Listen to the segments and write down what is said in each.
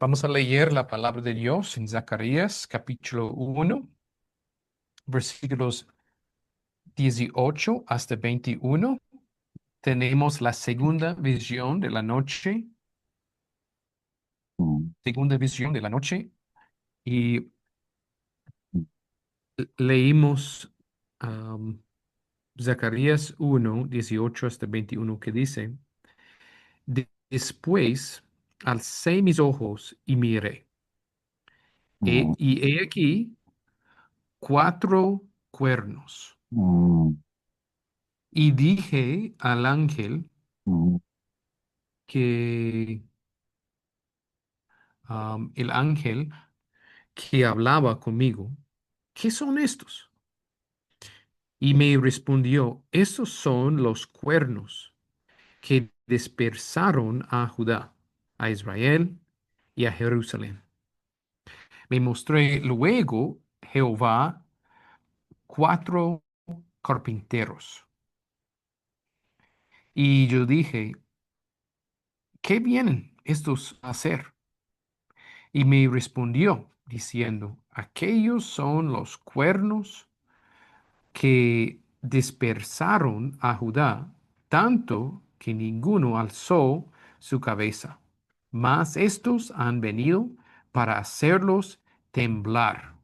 Vamos a leer la palabra de Dios en Zacarías, capítulo 1, versículos 18 hasta 21. Tenemos la segunda visión de la noche, Mm, y leímos Zacarías 1, 18 hasta 21, que dice: Después alcé mis ojos y miré, mm, y he aquí 4 cuernos. mm, Y dije al ángel mm, que, el ángel que hablaba conmigo, ¿qué son estos? Y me respondió: estos son los cuernos que dispersaron a Judá, a Israel y a Jerusalén. Me mostré luego Jehová 4 carpinteros. Y yo dije: ¿qué vienen estos a hacer? Y me respondió diciendo: aquellos son los cuernos que dispersaron a Judá, tanto que ninguno alzó su cabeza. Mas estos han venido para hacerlos temblar,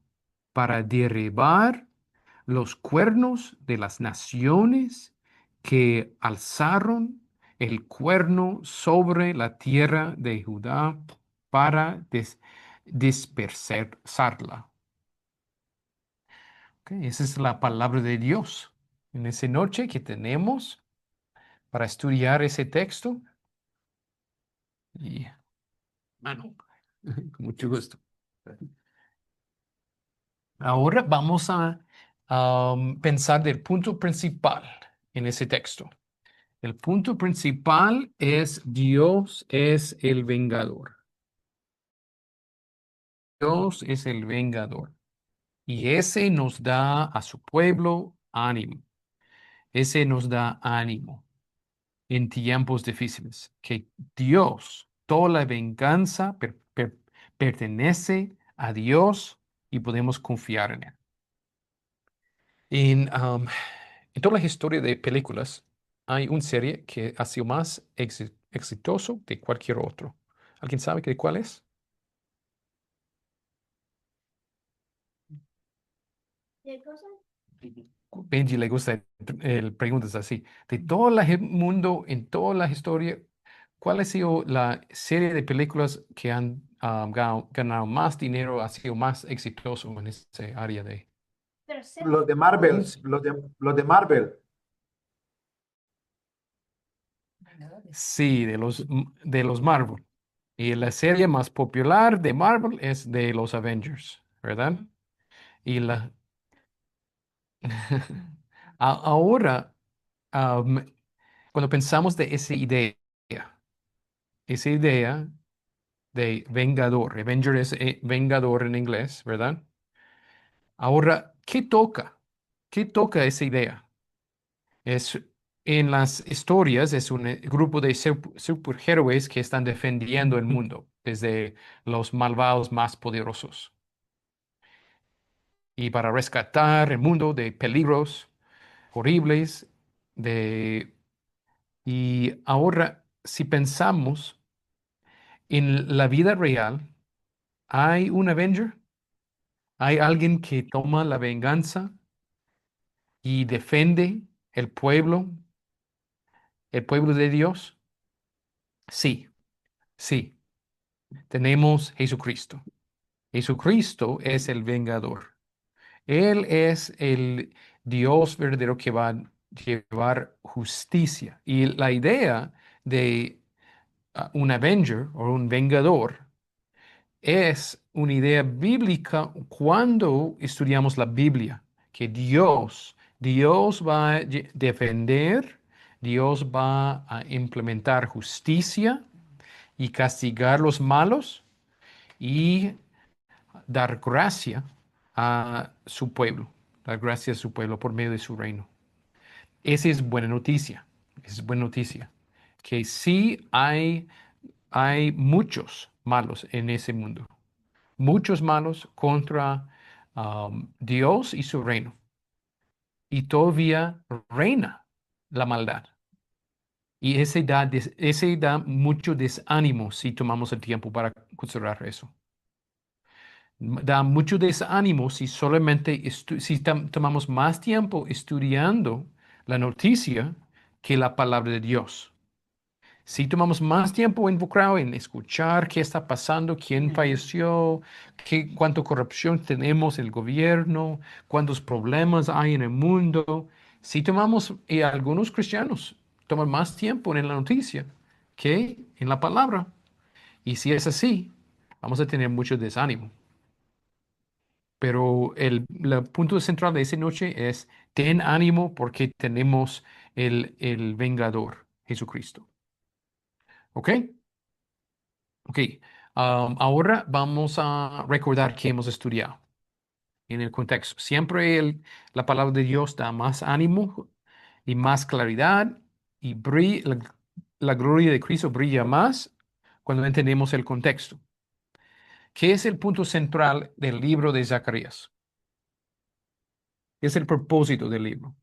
para derribar los cuernos de las naciones que alzaron el cuerno sobre la tierra de Judá para dispersarla. Ok, esa es la palabra de Dios en esa noche que tenemos para estudiar ese texto. Y, bueno, con mucho gusto. Ahora vamos a pensar del punto principal en ese texto. El punto principal es: Dios es el vengador. Dios es el vengador. Y ese nos da a su pueblo ánimo. Ese nos da ánimo en tiempos difíciles, que Dios, toda la venganza pertenece a Dios y podemos confiar en Él. En toda la historia de películas, hay una serie que ha sido más exitoso de cualquier otro. ¿Alguien sabe cuál es? Benji le gusta el preguntas así. De todo el mundo, en toda la historia, ¿cuál ha sido la serie de películas que han ganado más dinero, ha sido más exitoso en ese área de... Los de Marvel, Sí, los de Marvel. sí, de los Marvel. Y la serie más popular de Marvel es de los Avengers, ¿verdad? Y la... Ahora, am, cuando pensamos de esa idea de vengador. Avenger es vengador en inglés, ¿verdad? Ahora, ¿qué toca? ¿Qué toca esa idea? Es, en las historias es un grupo de superhéroes que están defendiendo el mundo desde los malvados más poderosos y para rescatar el mundo de peligros horribles. Y ahora, si pensamos en la vida real, ¿hay un Avenger? ¿Hay alguien que toma la venganza y defiende el pueblo de Dios? Sí, sí, tenemos Jesucristo. Jesucristo es el vengador. Él es el Dios verdadero que va a llevar justicia. Y la idea de un Avenger o un vengador es una idea bíblica cuando estudiamos la Biblia, que Dios va a defender, Dios va a implementar justicia y castigar los malos y dar gracia a su pueblo, dar gracia a su pueblo por medio de su reino. Esa es buena noticia, es buena noticia, que sí hay muchos malos en ese mundo. Muchos malos contra Dios y su reino. Y todavía reina la maldad. Y ese da mucho desánimo si tomamos el tiempo para considerar eso. Da mucho desánimo si solamente tomamos más tiempo estudiando la noticia que la palabra de Dios. Si tomamos más tiempo involucrado en escuchar qué está pasando, quién falleció, cuánta corrupción tenemos en el gobierno, cuántos problemas hay en el mundo, si tomamos, y algunos cristianos toman más tiempo en la noticia que en la palabra, y si es así, vamos a tener mucho desánimo. Pero el punto central de esa noche es, ten ánimo porque tenemos el vengador, Jesucristo. ¿Ok? Ok, ahora vamos a recordar que hemos estudiado en el contexto. Siempre la palabra de Dios da más ánimo y más claridad y la gloria de Cristo brilla más cuando entendemos el contexto. ¿Qué es el punto central del libro de Zacarías? ¿Qué es el propósito del libro?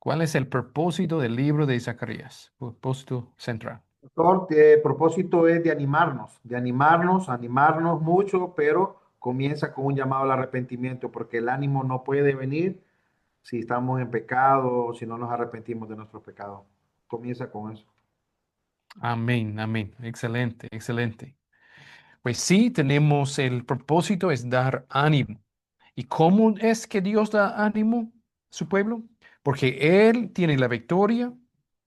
¿Cuál es el propósito del libro de Zacarías? Propósito central. Pastor, el propósito es de animarnos, animarnos mucho, pero comienza con un llamado al arrepentimiento, porque el ánimo no puede venir si estamos en pecado, si no nos arrepentimos de nuestros pecados. Comienza con eso. Amén, amén. Excelente, excelente. Pues sí, tenemos el propósito es dar ánimo. ¿Y cómo es que Dios da ánimo a su pueblo? Porque Él tiene la victoria,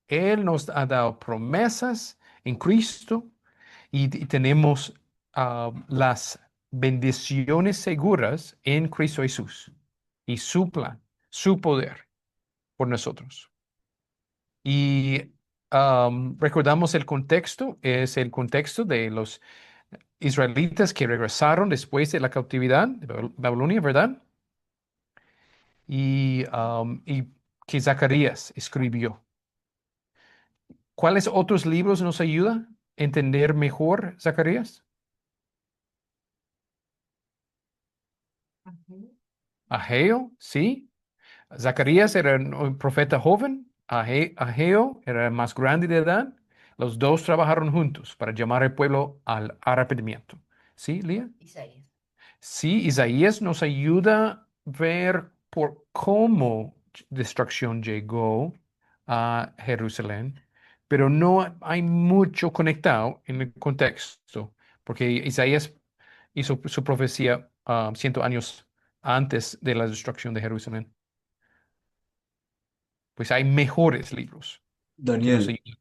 Él nos ha dado promesas en Cristo y tenemos las bendiciones seguras en Cristo Jesús y su plan, su poder por nosotros. Y recordamos el contexto, es el contexto de los israelitas que regresaron después de la cautividad de Babilonia, ¿verdad? Y que Zacarías escribió. ¿Cuáles otros libros nos ayudan a entender mejor Zacarías? Ageo, sí. Zacarías era un profeta joven, Ageo era más grande de edad. Los dos trabajaron juntos para llamar al pueblo al arrepentimiento. ¿Sí, Lía? Sí, Isaías nos ayuda a ver por cómo destrucción llegó a Jerusalén, pero no hay mucho conectado en el contexto, porque Isaías hizo su profecía 100 años antes de la destrucción de Jerusalén. Pues hay mejores libros que nos Daniel, ayudan.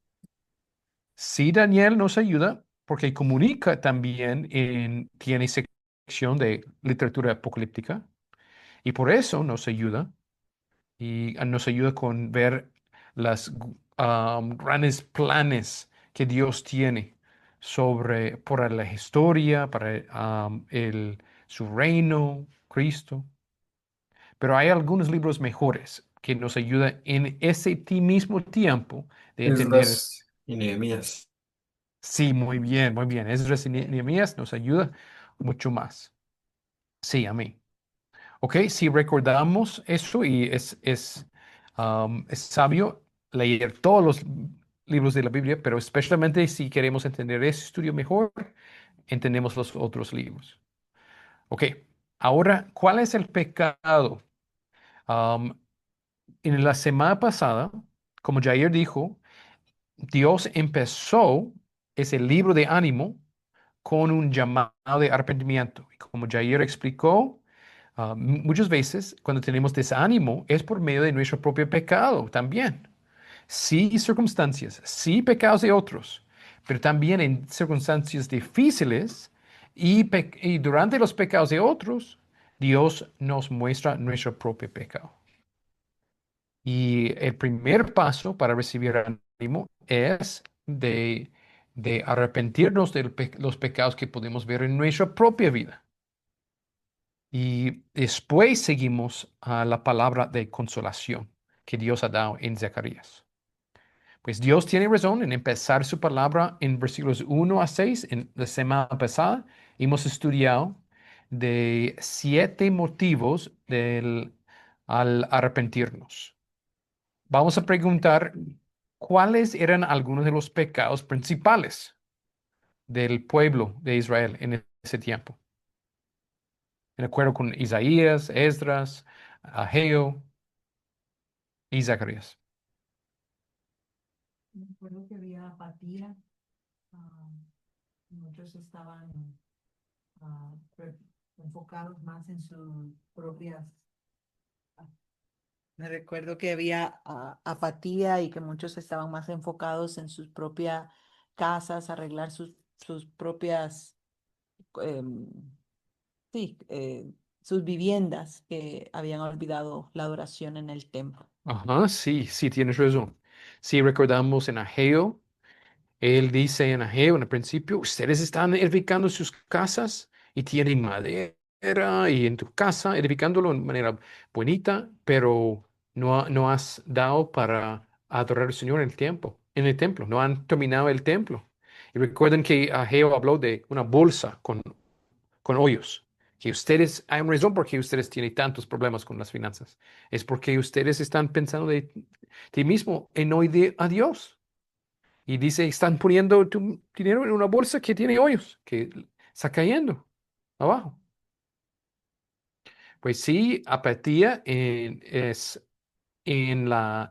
Sí, Daniel nos ayuda porque comunica también tiene sección de literatura apocalíptica. Y por eso nos ayuda y nos ayuda con ver las grandes planes que Dios tiene para la historia, para su reino, Cristo. Pero hay algunos libros mejores que nos ayudan en ese mismo tiempo de entender. Esdras y Nehemías. Sí, muy bien, muy bien. Esdras y Nehemías nos ayuda mucho más. Sí, a mí. Ok, si recordamos eso y es sabio leer todos los libros de la Biblia, pero especialmente si queremos entender ese estudio mejor, entendemos los otros libros. Ok, ahora, ¿cuál es el pecado? Um, en la semana pasada, como Jair dijo, Dios empezó ese libro de ánimo con un llamado de arrepentimiento. Y como Jair explicó, muchas veces cuando tenemos desánimo es por medio de nuestro propio pecado también. Sí, circunstancias, sí, pecados de otros, pero también en circunstancias difíciles y durante los pecados de otros, Dios nos muestra nuestro propio pecado. Y el primer paso para recibir ánimo es de arrepentirnos de los pecados que podemos ver en nuestra propia vida. Y después seguimos a la palabra de consolación que Dios ha dado en Zacarías. Pues Dios tiene razón en empezar su palabra en versículos 1 a 6. En la semana pasada hemos estudiado de 7 motivos al arrepentirnos. Vamos a preguntar cuáles eran algunos de los pecados principales del pueblo de Israel en ese tiempo. De acuerdo con Isaías, Esdras, Ageo y Zacarías. Me acuerdo que había apatía, ah, muchos estaban ah, pre- enfocados más en sus propias. Me recuerdo que había apatía y que muchos estaban más enfocados en sus propias casas, arreglar sus propias, em, sí, sus viviendas, que habían olvidado la adoración en el templo. Ajá, sí, sí, tienes razón. Si recordamos en Ageo, él dice en Ageo, en el principio, ustedes están edificando sus casas y tienen madera y en tu casa edificándolo de manera bonita, pero no has dado para adorar al Señor en el templo, no han terminado el templo. Y recuerden que Ageo habló de una bolsa con hoyos, que ustedes, hay una razón por qué ustedes tienen tantos problemas con las finanzas, es porque ustedes están pensando de ti mismo en hoy a Dios. Y dice, están poniendo tu dinero en una bolsa que tiene hoyos, que está cayendo abajo. Pues sí, apatía es en la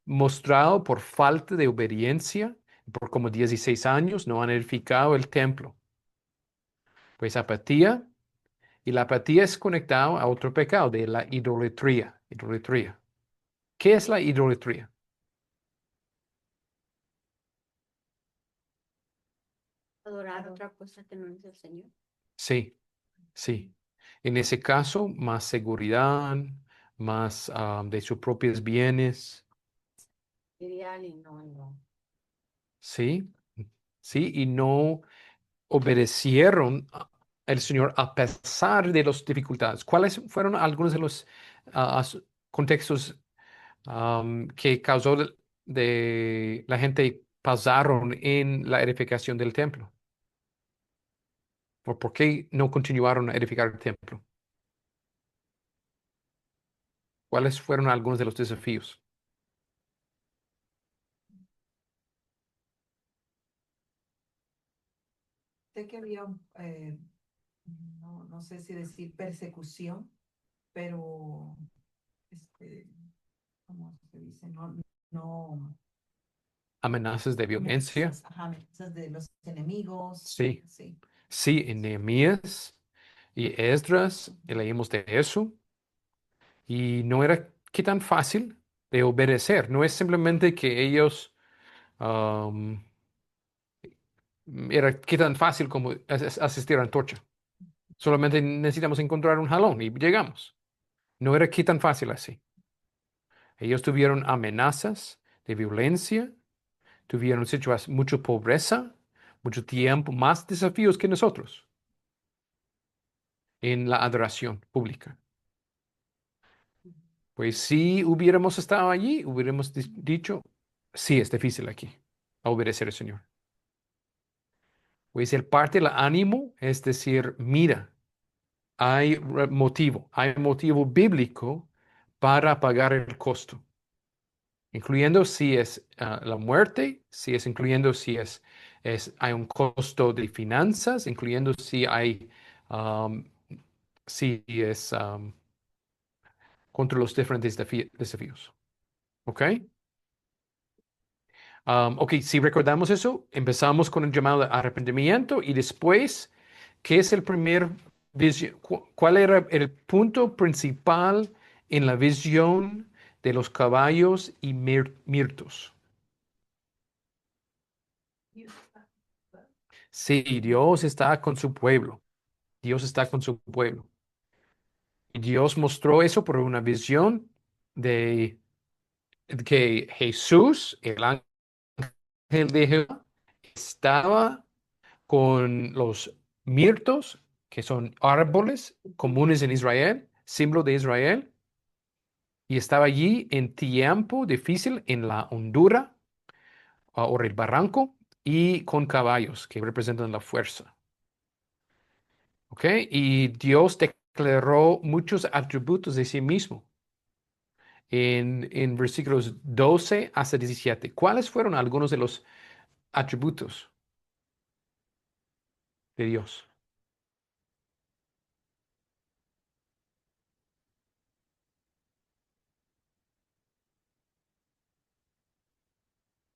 mostrado por falta de obediencia, por como 16 años no han edificado el templo. Pues apatía, y la apatía es conectado a otro pecado, de la idolatría. Idolatría. ¿Qué es la idolatría? Adorar otra cosa que no es el Señor. Sí, sí. En ese caso, más seguridad, más de sus propios bienes. Ideal y no, no. Sí, sí, y no obedecieron al Señor a pesar de las dificultades. ¿Cuáles fueron algunos de los contextos que causó de la gente pasaron en la edificación del templo? ¿Por qué no continuaron a edificar el templo? ¿Cuáles fueron algunos de los desafíos? Sé que había, no sé si decir persecución, pero, este, ¿cómo se dice? No, Amenazas de violencia. amenazas, ajá, amenazas de los enemigos, Sí, sí. sí, en Nehemías y Esdras leímos de eso. Y no era qué tan fácil de obedecer. No es simplemente que ellos am, era qué tan fácil como asistir a antorcha. Solamente necesitamos encontrar un jalón y llegamos. No era qué tan fácil así. Ellos tuvieron amenazas de violencia, tuvieron mucha pobreza, mucho tiempo, más desafíos que nosotros en la adoración pública. Pues si hubiéramos estado allí, hubiéramos dicho, sí, es difícil aquí, a obedecer al Señor. Pues el parte del ánimo es decir, mira, hay motivo bíblico para pagar el costo, incluyendo si es la muerte, si es incluyendo si hay un costo de finanzas, incluyendo um, si es contra los diferentes desafíos. ¿Ok? Ok, si recordamos eso, empezamos con el llamado de arrepentimiento y después, ¿qué es el primer visión? ¿Cuál era el punto principal en la visión de los caballos y mirtos? Sí, Dios está con su pueblo. Dios está con su pueblo. Y Dios mostró eso por una visión de que Jesús, el ángel de Jehová, estaba con los mirtos que son árboles comunes en Israel, símbolo de Israel, y estaba allí en tiempo difícil en la hondura o el barranco y con caballos que representan la fuerza. ¿Ok? Y Dios declaró muchos atributos de sí mismo en versículos 12 hasta 17. ¿Cuáles fueron algunos de los atributos de Dios?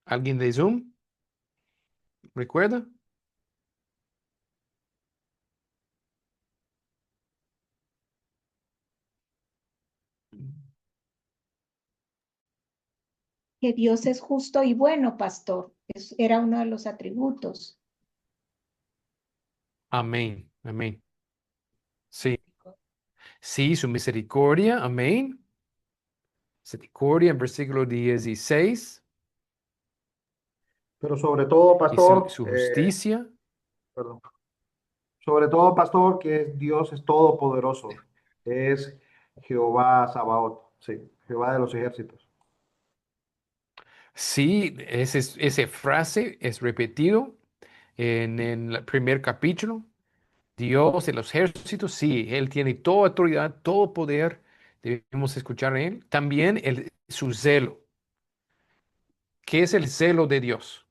¿Alguien de Zoom? ¿Recuerda? Que Dios es justo y bueno, pastor. Era uno de los atributos. Amén, amén. Sí, sí, su misericordia, amén. Misericordia en versículo 16 Pero sobre todo, y su, pastor, su justicia. perdón, sobre todo, pastor, que Dios es todopoderoso, es Jehová Sabaoth, sí, Jehová de los ejércitos. Sí, esa frase es repetido en el primer capítulo. Dios de los ejércitos, sí, Él tiene toda autoridad, todo poder. Debemos escuchar a Él. También su celo. ¿Qué es el celo de Dios?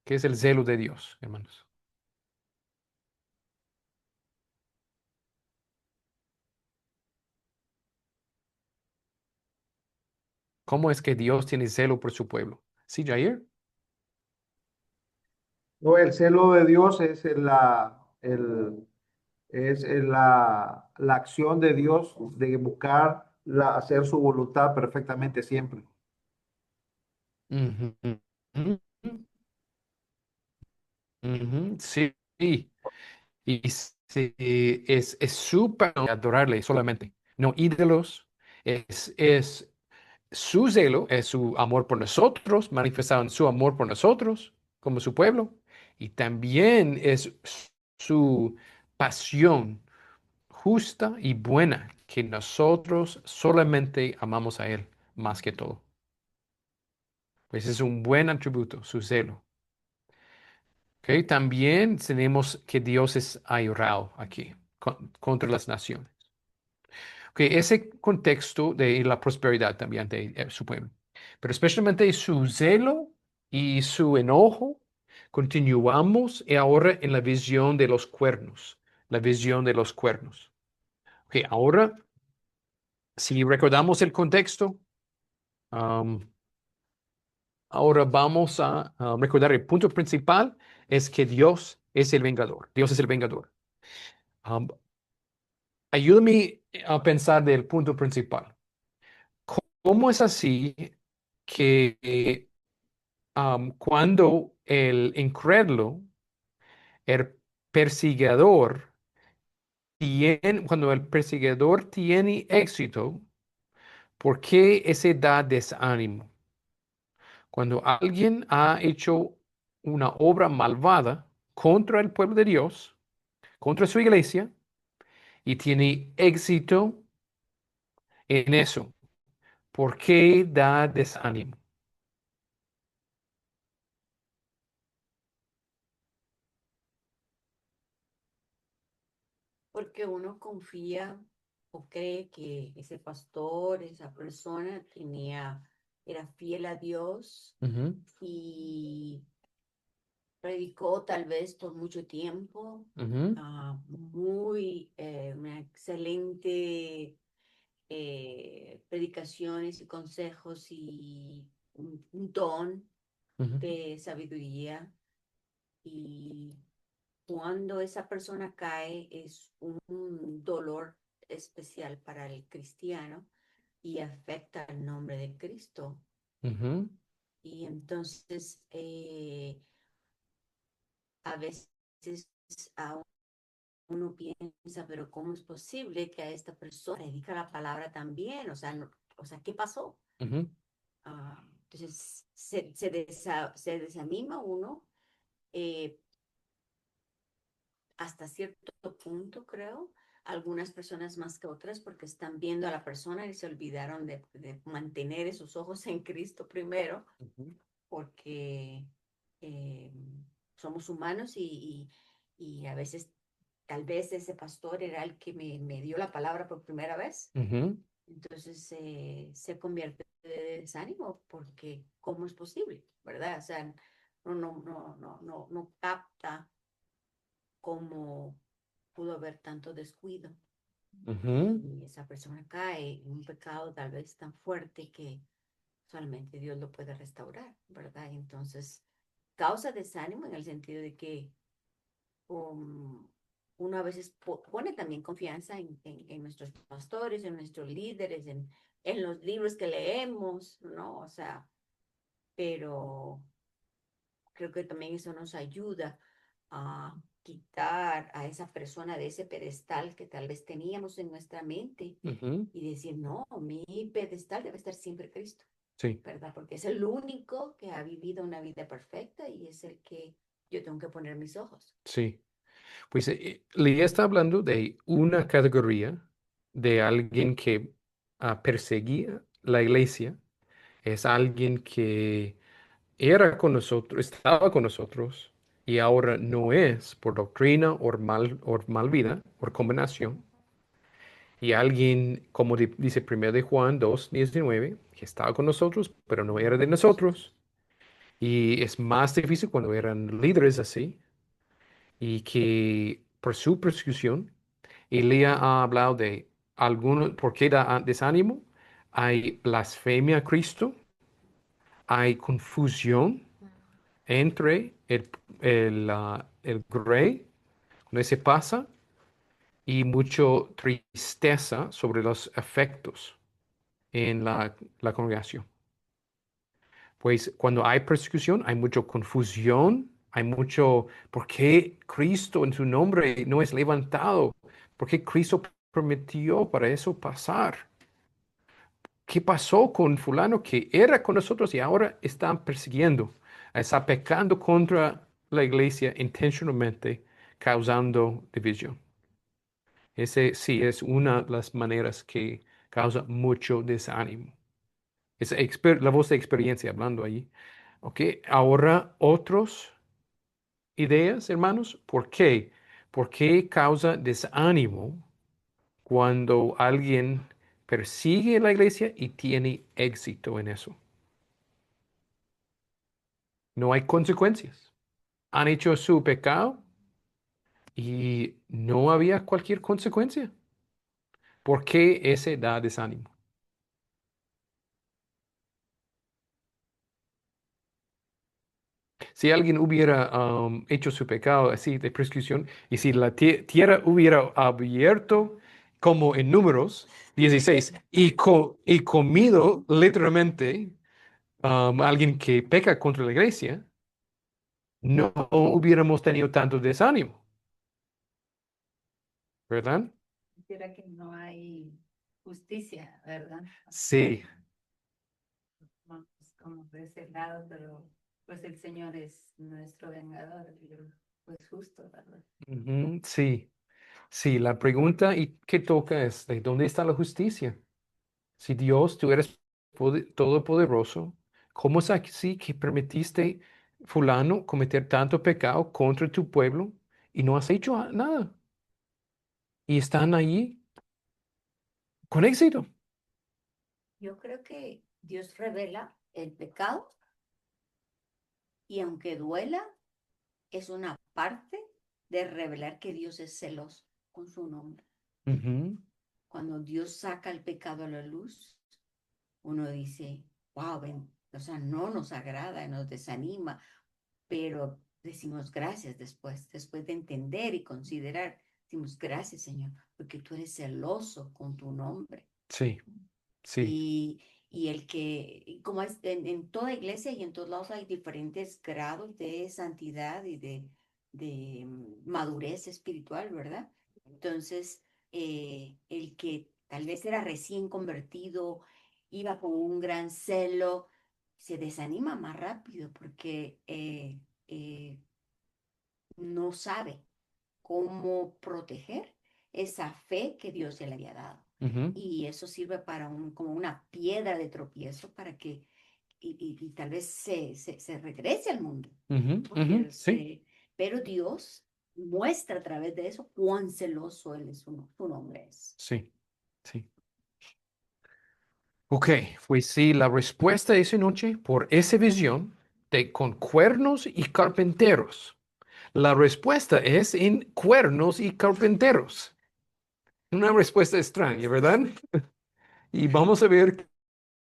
¿Qué es el celo de Dios, hermanos? ¿Cómo es que Dios tiene celo por su pueblo? ¿Sí, Jair? No, el celo de Dios es la acción de Dios de buscar hacer su voluntad perfectamente siempre. Ujú, ujú, ujú, sí. Y sí, es súper adorarle solamente. No ídolos. Es su celo, es su amor por nosotros, manifestado en su amor por nosotros como su pueblo. Y también es su pasión justa y buena, que nosotros solamente amamos a Él más que todo. Pues es un buen atributo, su celo. ¿Ok? También tenemos que Dios es airado aquí contra las naciones. Ok, ese contexto de la prosperidad también de su pueblo. Pero especialmente su celo y su enojo, continuamos ahora en la visión de los cuernos. La visión de los cuernos. Ok, ahora, si recordamos el contexto, um, ahora vamos a recordar el punto principal es que Dios es el vengador. Dios es el vengador. Um, ayúdame a pensar del punto principal. ¿Cómo es así que cuando el incrédulo, el perseguidor, cuando el perseguidor tiene éxito, ¿por qué ese da desánimo? Cuando alguien ha hecho una obra malvada contra el pueblo de Dios, contra su iglesia, y tiene éxito en eso, ¿por qué da desánimo? Porque uno confía o cree que ese pastor, esa persona era fiel a Dios Ujú, y predicó tal vez por mucho tiempo, ujú, una excelente predicaciones y consejos y un don ujú, de sabiduría. Y cuando esa persona cae es un dolor especial para el cristiano y afecta el nombre de Cristo. ujú, Y entonces a veces a uno piensa, pero ¿cómo es posible que a esta persona dedica la palabra también? O sea, o sea, ¿qué pasó? ujú. Ah, Entonces se desanima uno eh, hasta cierto punto, creo. Algunas personas más que otras porque están viendo a la persona y se olvidaron de mantener esos ojos en Cristo primero, porque eh, somos humanos y a veces tal vez ese pastor era el que me dio la palabra por primera vez. Ujú, Entonces se convierte de desánimo porque ¿cómo es posible? ¿Verdad? O sea, no capta cómo pudo haber tanto descuido ujú, y esa persona cae en un pecado tal vez tan fuerte que solamente Dios lo puede restaurar, ¿verdad? Entonces causa desánimo en el sentido de que um, uno a veces pone también confianza en nuestros pastores, en nuestros líderes, en los libros que leemos, ¿no? O sea, pero creo que también eso nos ayuda a quitar a esa persona de ese pedestal que tal vez teníamos en nuestra mente ujú. y decir, no, mi pedestal debe estar siempre Cristo, Sí, ¿verdad? Porque es el único que ha vivido una vida perfecta y es el que yo tengo que poner mis ojos. sí. Pues Lía está hablando de una categoría de alguien que perseguía la iglesia. Es alguien que era con nosotros, estaba con nosotros y ahora no es por doctrina o mal vida, por combinación. Y alguien, como dice 1 de Juan 2:19, que estaba con nosotros, pero no era de nosotros. Y es más difícil cuando eran líderes así y que por su persecución, Elías ha hablado de algunos, ¿por qué da desánimo? Hay blasfemia a Cristo, hay confusión entre el grey, cuando se pasa, y mucha tristeza sobre los efectos en la congregación. Pues cuando hay persecución, hay mucha confusión, hay mucho, ¿por qué Cristo en su nombre no es levantado? ¿Por qué Cristo permitió para eso pasar? ¿Qué pasó con fulano que era con nosotros y ahora están persiguiendo? Está pecando contra la iglesia intencionalmente, causando división. Ese sí es una de las maneras que causa mucho desánimo. Es la voz de experiencia hablando ahí. ¿Ok? Ahora otras ideas, hermanos. ¿Por qué? ¿Por qué causa desánimo cuando alguien persigue la iglesia y tiene éxito en eso? No hay consecuencias. Han hecho su pecado y no había cualquier consecuencia. ¿Por qué ese da desánimo? Si alguien hubiera hecho su pecado así de prescripción y si la tierra hubiera abierto como en Números 16 y comido literalmente alguien que peca contra la iglesia, no hubiéramos tenido tanto desánimo, ¿verdad? Quisiera que no hay justicia, ¿verdad? Sí, Vamos como de ese lado, pero pues el Señor es nuestro vengador, y pues justo, ¿verdad? ujú, sí, sí. La pregunta y que toca es, ¿de dónde está la justicia? Si Dios, tú eres todopoderoso, ¿cómo es así que permitiste fulano cometer tanto pecado contra tu pueblo y no has hecho nada? Y están allí con éxito. Yo creo que Dios revela el pecado y aunque duela, es una parte de revelar que Dios es celoso con su nombre. Ujú, Cuando Dios saca el pecado a la luz, uno dice, wow, o sea, no nos agrada, nos desanima, pero decimos gracias después de entender y considerar, decimos gracias, Señor, porque tú eres celoso con tu nombre. sí, sí. Y el que, como es en toda iglesia y en todos lados hay diferentes grados de santidad y de madurez espiritual, ¿verdad? Entonces, el que tal vez era recién convertido, iba con un gran celo, se desanima más rápido porque no sabe cómo proteger esa fe que Dios ya le había dado. Ujú, Y eso sirve para como una piedra de tropiezo para que, y tal vez se regrese al mundo, ujú, porque sí, pero Dios muestra a través de eso cuán celoso Él es, su nombre es. sí, sí. Ok, pues sí, la respuesta de esa noche por esa visión de con cuernos y carpinteros. La respuesta es en cuernos y carpinteros. Una respuesta extraña, ¿verdad? Y vamos a ver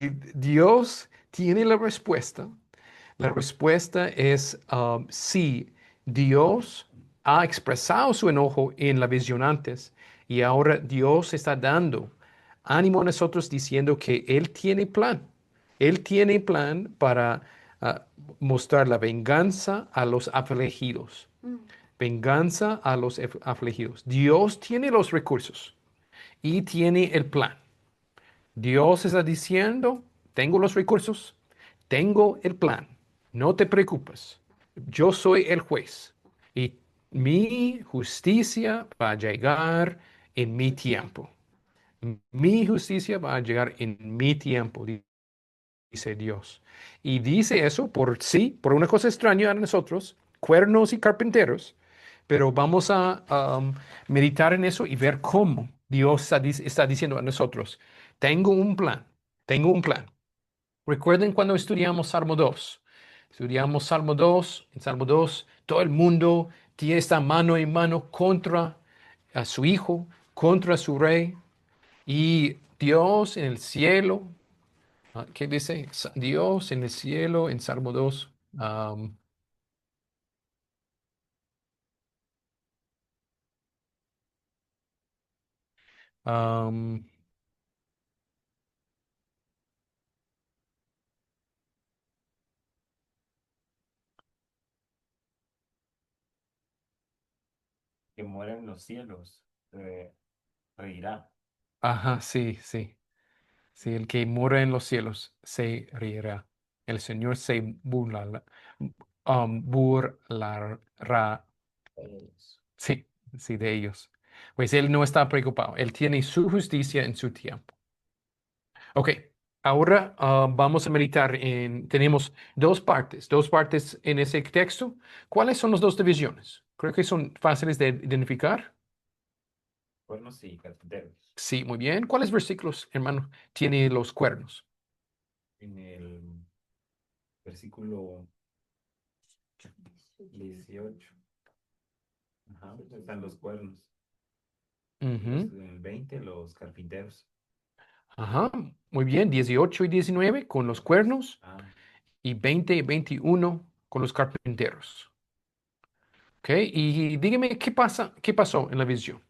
que Dios tiene la respuesta. La respuesta es sí, Dios ha expresado su enojo en la visión antes y ahora Dios está dando ánimo a nosotros diciendo que Él tiene plan. Él tiene plan para ah, mostrar la venganza a los afligidos. Mm. Venganza a los afligidos. Dios tiene los recursos y tiene el plan. Dios está diciendo, tengo los recursos, tengo el plan, no te preocupes, yo soy el juez y mi justicia va a llegar en mi tiempo. Mi justicia va a llegar en mi tiempo, dice Dios. Y dice eso por sí, por una cosa extraña a nosotros, cuernos y carpinteros, pero vamos a meditar en eso y ver cómo Dios está diciendo a nosotros, tengo un plan, tengo un plan. Recuerden cuando estudiamos Salmo 2. Estudiamos Salmo 2, en Salmo 2 todo el mundo tiene esta mano en mano contra a su hijo, contra su rey, y Dios en el cielo. ¿Qué dice? Dios en el cielo, en Salmo 2. Am, Que muera en los cielos, reirá. ajá, sí, sí. Sí, el que mora en los cielos se reirá. El Señor se burlará. Sí, sí, de ellos. Pues Él no está preocupado. Él tiene su justicia en su tiempo. Ok, ahora vamos a meditar en, tenemos dos partes en ese texto. ¿Cuáles son las dos divisiones? Creo que son fáciles de identificar. Cuernos y carpinteros. Sí, muy bien. ¿Cuáles versículos, hermano, tiene los cuernos? En el versículo 18. Ajá, están los cuernos. Ujú. En el 20 los carpinteros. Ajá, muy bien. 18 y 19 con los cuernos Ah, y 20 y 21 con los carpinteros. Ok, y dígame qué pasó en la visión.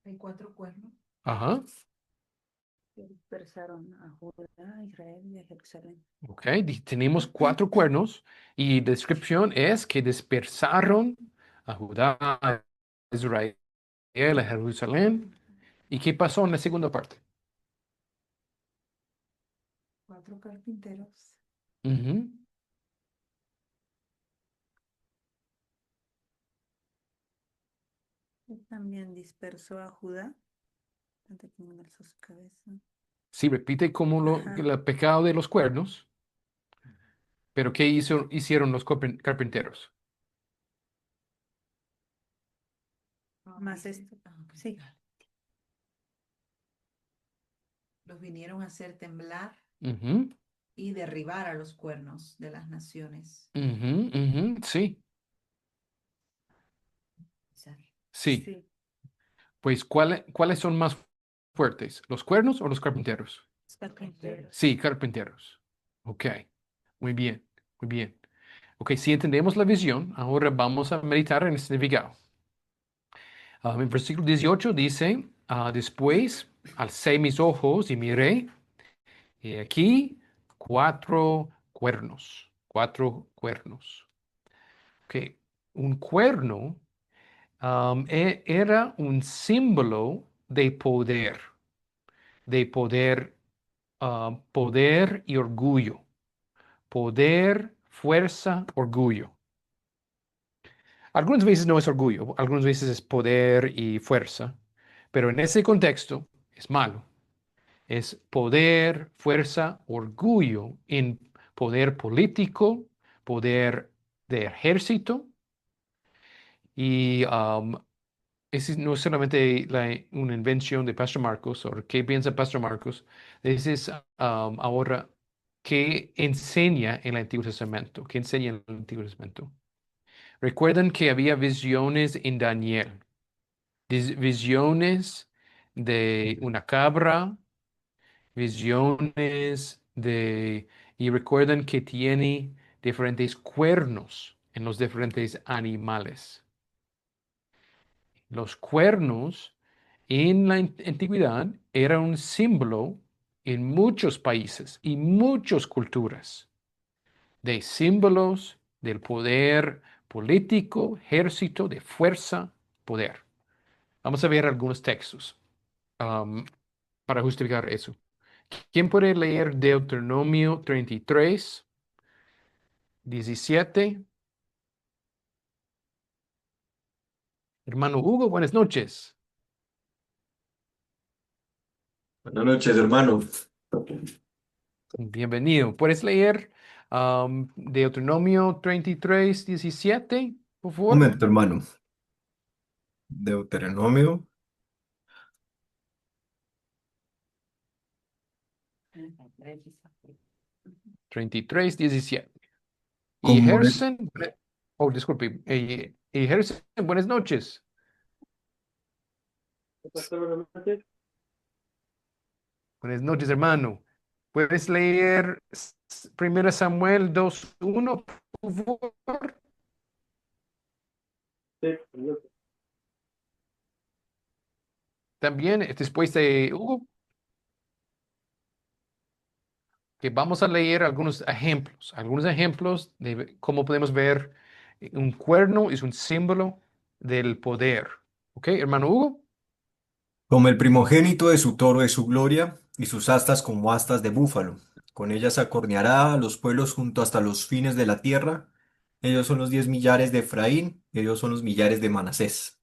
Hay 4 cuernos Ajá, Que dispersaron a Judá, a Israel y a Jerusalén. ok, tenemos 4 cuernos y descripción es que dispersaron a Judá, a Israel, a Jerusalén. ¿Y qué pasó en la segunda parte? 4 carpinteros. Ujú, Él también dispersó a Judá antes que no alzó su cabeza. sí, repite como Ajá. el pecado de los cuernos, pero ¿qué hicieron los carpinteros? Más esto. Sí. Los vinieron a hacer temblar Ujú, y derribar a los cuernos de las naciones. ujú, ujú, sí, sí. Sí. Pues, ¿cuáles son más fuertes? ¿Los cuernos o los carpinteros? Los carpinteros. Sí, carpinteros. Ok, muy bien, muy bien. Ok, si entendemos la visión, ahora vamos a meditar en el significado. En versículo 18 dice, después alcé mis ojos y miré, y aquí 4 cuernos. Ok, un cuerno Era un símbolo de poder, poder y orgullo. Poder, fuerza, orgullo. Algunas veces no es orgullo, algunas veces es poder y fuerza, pero en ese contexto es malo. Es poder, fuerza, orgullo en poder político, poder de ejército y no es solamente una invención de Pastor Marcos o qué piensa Pastor Marcos, es ahora qué enseña en el Antiguo Testamento, qué enseña en el Antiguo Testamento. Recuerdan que había visiones en Daniel, visiones de una cabra, visiones y recuerdan que tiene diferentes cuernos en los diferentes animales. Los cuernos en la antigüedad eran un símbolo en muchos países y muchas culturas de símbolos del poder político, ejército, de fuerza, poder. Vamos a ver algunos textos para justificar eso. ¿Quién puede leer Deuteronomio 33, 17? Hermano Hugo, buenas noches. Buenas noches, hermano. Bienvenido. ¿Puedes leer Deuteronomio 33, 17, por Un favor? momento, hermano. Deuteronomio. 33, 17. Y Como es, Gerson, oh, disculpe, y Gerson, buenas noches. Buenas noches, hermano. ¿Puedes leer 1 Samuel 2:1, por favor? También, después de Hugo, que vamos a leer algunos ejemplos de cómo podemos ver un cuerno es un símbolo del poder. ¿Ok, hermano Hugo? como el primogénito de su toro es su gloria, y sus astas como astas de búfalo. Con ellas acorneará a los pueblos junto hasta los fines de la tierra. Ellos son los 10 millares de Efraín, ellos son los millares de Manasés.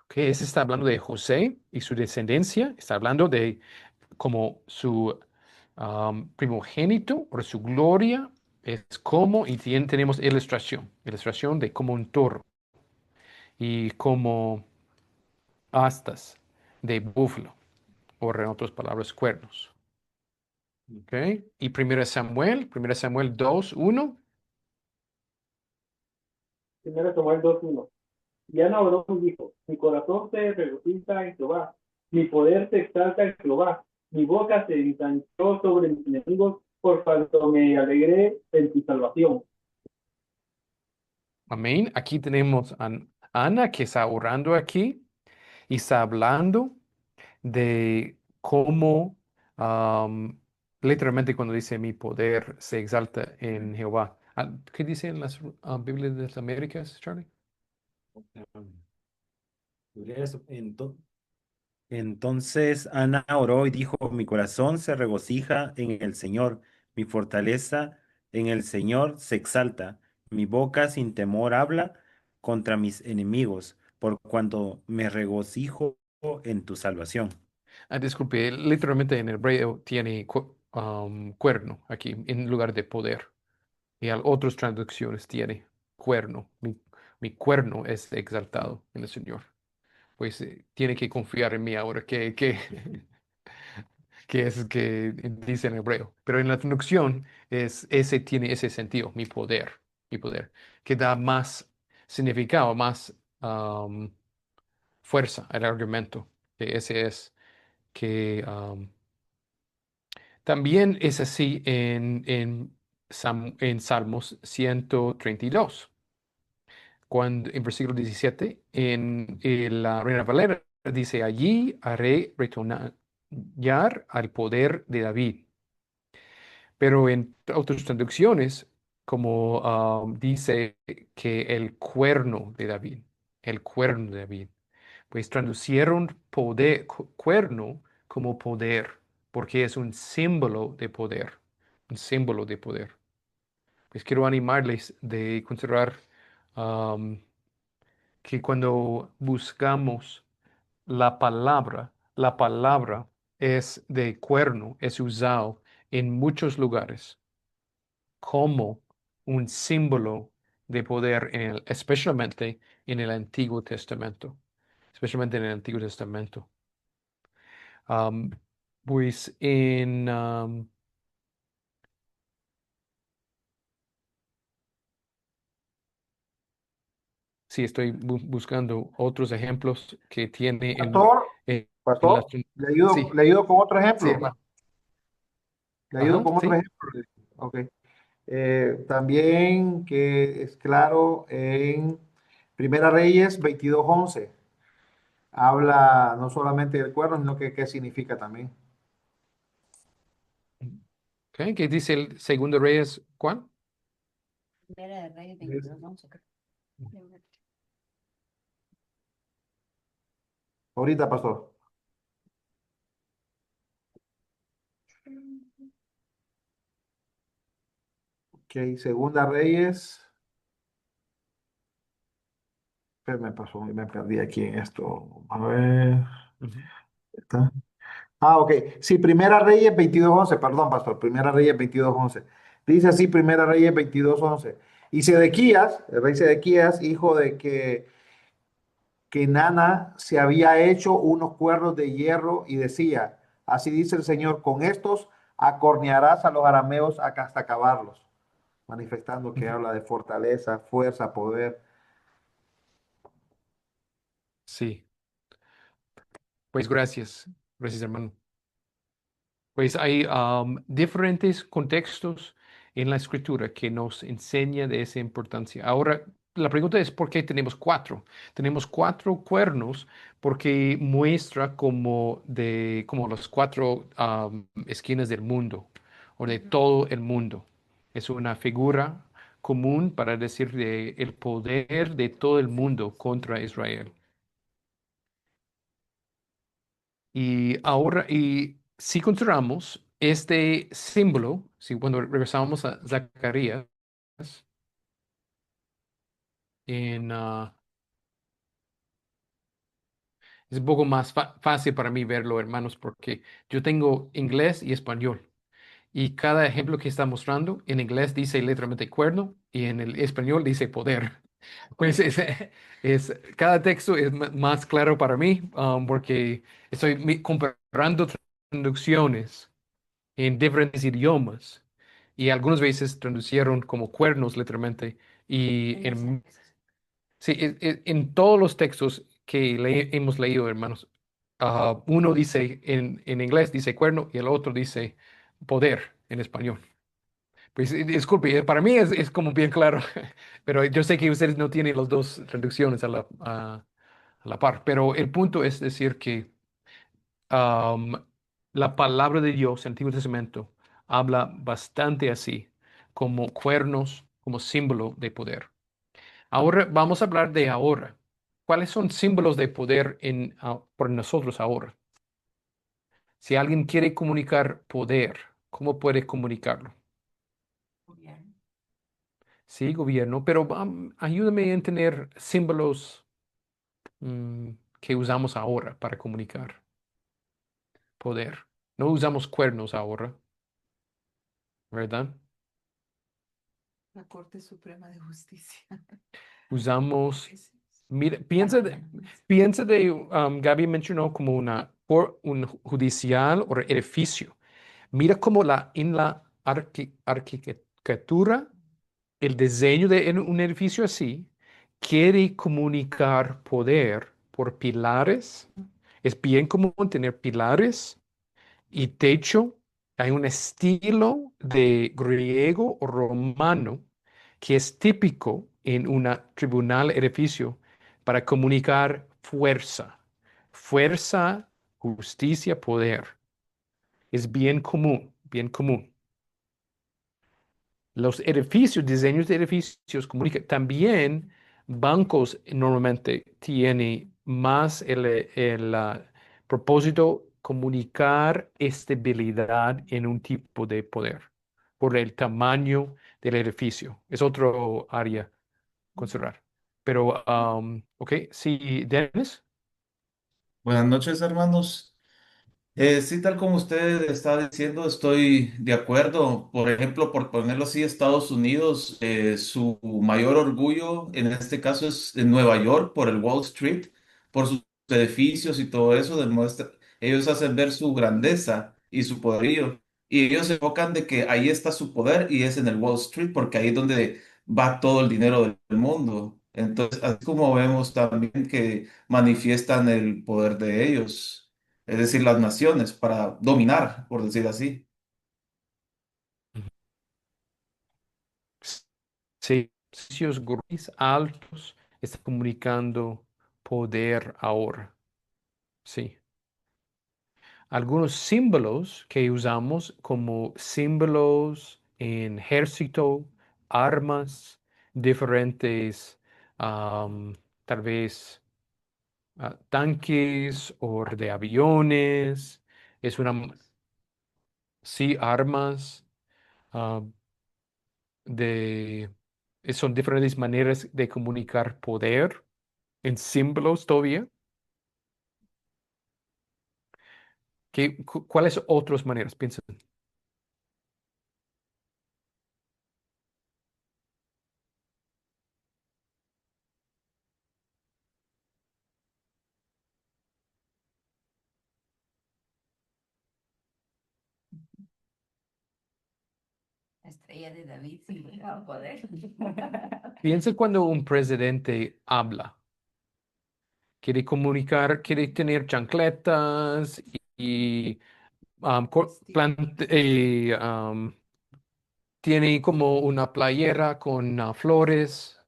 Ok, ese está hablando de José y su descendencia. Está hablando de como su primogénito o su gloria. Es como, y tenemos ilustración de como un toro y como astas de búfalo, o en otras palabras, cuernos. ¿Ok? Y 1 Samuel 2:1. Primero Samuel 2:1. Y Ana oró y dijo: Mi corazón se regocija en Jehová, mi poder se exalta en Jehová, mi boca se ensanchó sobre mis enemigos, por cuanto me alegré en tu salvación. Amén. Aquí tenemos a Ana que está orando aquí y está hablando de cómo literalmente cuando dice mi poder se exalta en Jehová. ¿Qué dicen las Biblias de las Américas, Charlie? Eso, Entonces Ana oró y dijo, mi corazón se regocija en el Señor, mi fortaleza en el Señor se exalta, mi boca sin temor habla contra mis enemigos, por cuanto me regocijo en tu salvación. Disculpe, literalmente en hebreo tiene cuerno aquí en lugar de poder. Y en otras traducciones tiene cuerno. Mi cuerno es exaltado en el Señor. Pues tiene que confiar en mí ahora que es que dice en hebreo. Pero en la traducción tiene ese sentido, mi poder, que da más significado, más fuerza al argumento. Que ese es que también es así en Salmos 132 cuando en versículo 17, en la Reina Valera dice, allí haré retornar al poder de David. Pero en otras traducciones como dice que el cuerno de David, pues traducieron cuerno como poder, porque es un símbolo de poder, un símbolo de poder. Pues quiero animarles de considerar um, que cuando buscamos la palabra es de cuerno, es usado en muchos lugares como un símbolo de poder, especialmente en el Antiguo Testamento, especialmente en el Antiguo Testamento. Am, pues sí, estoy buscando otros ejemplos que tiene Pastor, en las... pastor, Sí, le ayudo con otro sí, ejemplo. hermano. Le ayudo Ajá, con otro sí. ejemplo. Ok. También que es claro en Primera Reyes 22:11. Habla no solamente del cuerno, sino que qué significa también. Ok, ¿qué dice el segundo Reyes, Juan? Primera de Reyes Es- 22:11, creo. Ahorita, pastor. Ok, Segunda Reyes. Me pasó, me perdí aquí en esto. A ver. Ujú. ¿Está? Ah, ok. Sí, Primera Reyes 22:11, perdón, pastor. Primera Reyes 22:11. Dice así, Primera Reyes 22:11. Y Sedequías, el rey Sedequías, hijo de que Nana se había hecho unos cuernos de hierro y decía, así dice el Señor, con estos acornearás a los arameos hasta acabarlos, manifestando que Ujú. habla de fortaleza, fuerza, poder. Sí, pues gracias hermano. Pues hay diferentes contextos en la escritura que nos enseña de esa importancia. Ahora, la pregunta es, ¿por qué tenemos cuatro? Tenemos cuatro cuernos porque muestra como los cuatro esquinas del mundo o de todo el mundo. Es una figura común para decir de el poder de todo el mundo contra Israel. Y ahora, y si consideramos este símbolo, si cuando regresamos a Zacarías, en, es un poco más fácil para mí verlo, hermanos, porque yo tengo inglés y español. Y cada ejemplo que está mostrando en inglés dice literalmente cuerno y en el español dice poder. Pues cada texto es más claro para mí, porque estoy comparando traducciones en diferentes idiomas y algunas veces traducieron como cuernos literalmente y sí, en todos los textos que hemos leído, hermanos, uno dice en inglés dice cuerno y el otro dice poder en español. Pues disculpe, para mí es como bien claro, pero yo sé que ustedes no tienen las dos traducciones a la par, pero el punto es decir que Am, la palabra de Dios, el Antiguo Testamento, habla bastante así, como cuernos, como símbolo de poder. Ahora vamos a hablar de ahora. ¿Cuáles son símbolos de poder por nosotros ahora? Si alguien quiere comunicar poder, ¿cómo puede comunicarlo? Gobierno. Sí, gobierno, pero ayúdame a entender símbolos mm, que usamos ahora para comunicar poder. No usamos cuernos ahora, ¿verdad? La Corte Suprema de Justicia. Usamos, Es mira, parlamento. Gaby mencionó como un judicial o edificio. Mira cómo en la arquitectura, el diseño de un edificio así quiere comunicar poder por pilares. Es bien común tener pilares y techo. Hay un estilo de griego o romano que es típico en un tribunal edificio para comunicar fuerza. Fuerza, justicia, poder. Es bien común, bien común. Los edificios, diseños de edificios comunican. También bancos normalmente tienen más el propósito comunicar estabilidad en un tipo de poder por el tamaño del edificio. Es otro área considerar. Pero, ok, sí, Dennis. Buenas noches, hermanos. Sí, tal como usted está diciendo, estoy de acuerdo. Por ejemplo, por ponerlo así, Estados Unidos, su mayor orgullo en este caso es en Nueva York, por el Wall Street, por sus edificios y todo eso, demuestra, ellos hacen ver su grandeza y su poderío. Y ellos se enfocan de que ahí está su poder y es en el Wall Street, porque ahí es donde va todo el dinero del mundo. Entonces, así como vemos también que manifiestan el poder de ellos, es decir, las naciones, para dominar, por decir así. Sí, edificios grandes, altos, está comunicando poder ahora. Sí. Algunos símbolos que usamos como símbolos en ejército, armas, diferentes, am, tal vez tanques o de aviones, es una, sí, armas ah, de, son diferentes maneras de comunicar poder en símbolos todavía. ¿Cuáles otras maneras? Piensen. La estrella de David simbolizaba poder. Piensa cuando un presidente habla. Quiere comunicar, quiere tener chancletas y, tiene como una playera con flores.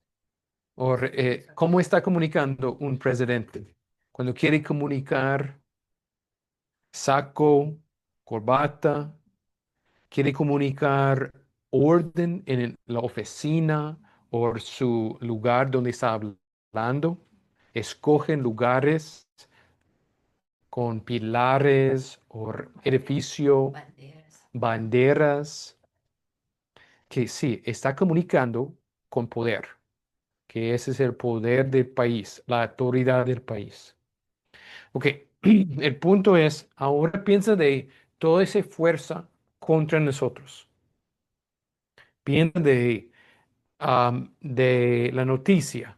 ¿Cómo está comunicando un presidente? Cuando quiere comunicar saco, corbata, quiere comunicar orden en la oficina o su lugar donde está hablando. Escogen lugares con pilares o edificio, Banderas. banderas, que sí, está comunicando con poder, que ese es el poder del país, la autoridad del país. Ok, el punto es, ahora piensa de toda esa fuerza contra nosotros. Piensa de la noticia,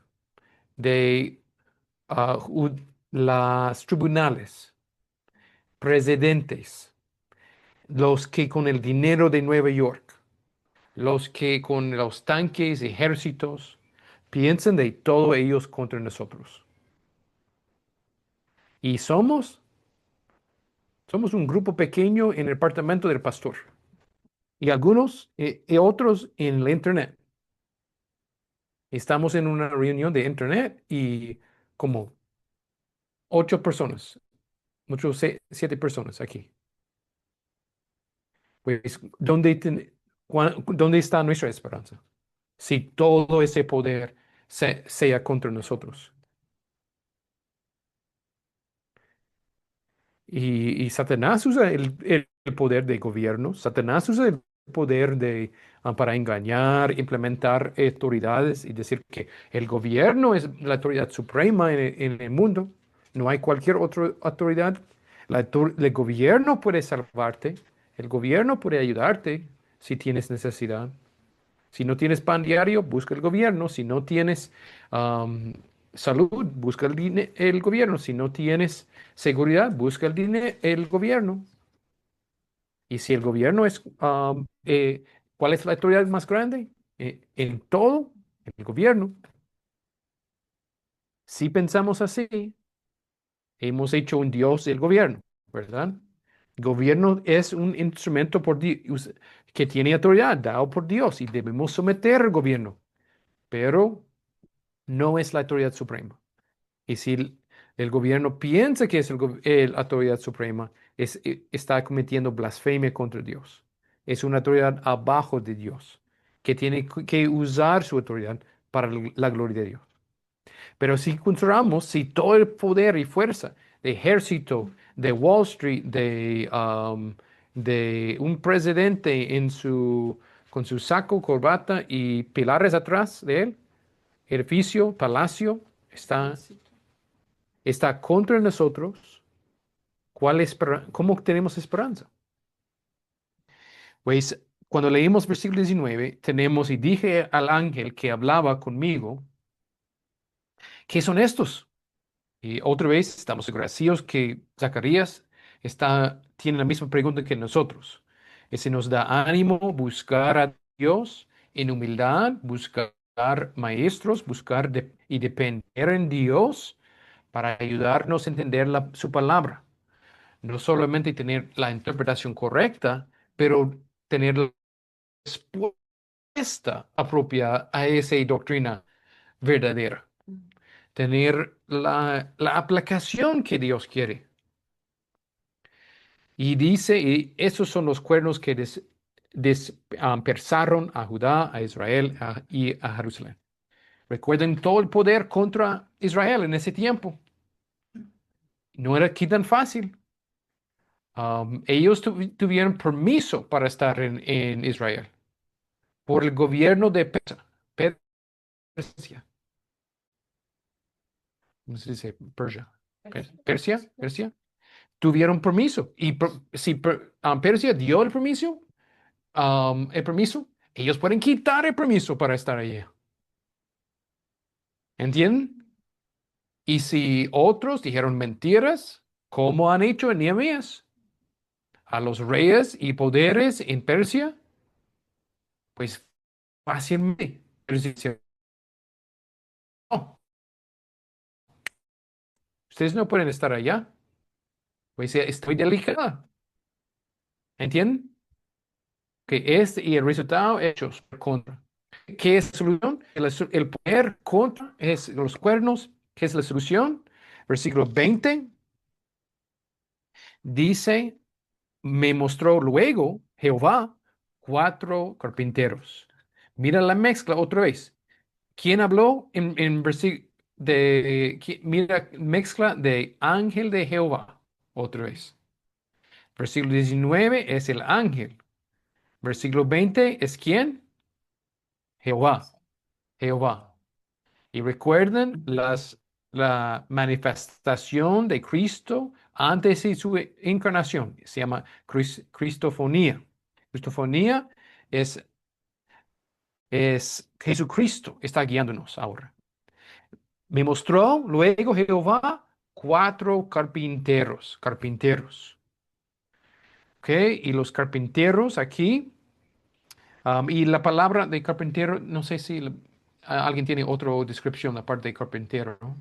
de las tribunales, presidentes, los que con el dinero de Nueva York, los que con los tanques, ejércitos, piensan de todos ellos contra nosotros. Y somos un grupo pequeño en el departamento del pastor. Y algunos y otros en la internet. Estamos en una reunión de internet y como 8 personas, 7 personas aquí. Pues, ¿dónde está nuestra esperanza? Si todo ese poder sea contra nosotros. Y Satanás usa el poder de gobierno, Satanás usa el poder para engañar, implementar autoridades y decir que el gobierno es la autoridad suprema en el mundo. No hay cualquier otra autoridad. El gobierno puede salvarte, el gobierno puede ayudarte si tienes necesidad. Si no tienes pan diario, busca el gobierno. Si no tienes am, salud, busca el gobierno. Si no tienes seguridad, busca el gobierno. Y si el gobierno ¿cuál es la autoridad más grande? En todo, el gobierno. Si pensamos así, hemos hecho un Dios del gobierno, ¿verdad? Gobierno es un instrumento que tiene autoridad dado por Dios y debemos someter al gobierno, pero no es la autoridad suprema. Y si el gobierno piensa que es la autoridad suprema, está cometiendo blasfemia contra Dios. Es una autoridad abajo de Dios. que tiene que usar su autoridad para la gloria de Dios. Pero si consideramos, si todo el poder y fuerza de ejército, de Wall Street, de un presidente con su saco, corbata y pilares atrás de él, edificio, palacio, está contra nosotros, ¿cómo tenemos esperanza? Pues cuando leímos versículo 19, tenemos, y dije al ángel que hablaba conmigo, ¿qué son estos? Y otra vez estamos agradecidos que Zacarías tiene la misma pregunta que nosotros. Ese nos da ánimo buscar a Dios en humildad, buscar maestros, y depender en Dios para ayudarnos a entender su palabra. No solamente tener la interpretación correcta, pero tener la respuesta apropiada a esa doctrina verdadera. Tener la aplicación que Dios quiere. Y dice, y esos son los cuernos que dispersaron a Judá, a Israel y a Jerusalén. Recuerden todo el poder contra Israel en ese tiempo. No era aquí tan fácil. Ellos tuvieron permiso para estar en Israel por el gobierno de Persia. ¿Cómo se dice? Persia. Tuvieron permiso. Y si Persia dio el permiso, ellos pueden quitar el permiso para estar allí. ¿Entienden? Y si otros dijeron mentiras, como han hecho en Nehemías, a los reyes y poderes en Persia, pues fácilmente. No, ustedes no pueden estar allá. Pues estoy delicada. ¿Entienden? Que y el resultado hechos contra. ¿Qué es la solución? El poder contra es los cuernos. ¿Qué es la solución? Versículo 20 dice, me mostró luego Jehová 4 carpinteros. Mira la mezcla otra vez. ¿Quién habló en versículo mira, mezcla de ángel de Jehová otra vez? Versículo 19 es el ángel. Versículo 20 es ¿quién? Jehová. Jehová. Y recuerden la manifestación de Cristo antes de su encarnación. Se llama Cristofonía. Cristofonía es Jesucristo. Está guiándonos ahora. Me mostró luego Jehová 4 carpinteros. Carpinteros. ¿Ok? Y los carpinteros aquí. Y la palabra de carpintero, no sé si alguien tiene otra descripción aparte de carpintero, ¿no?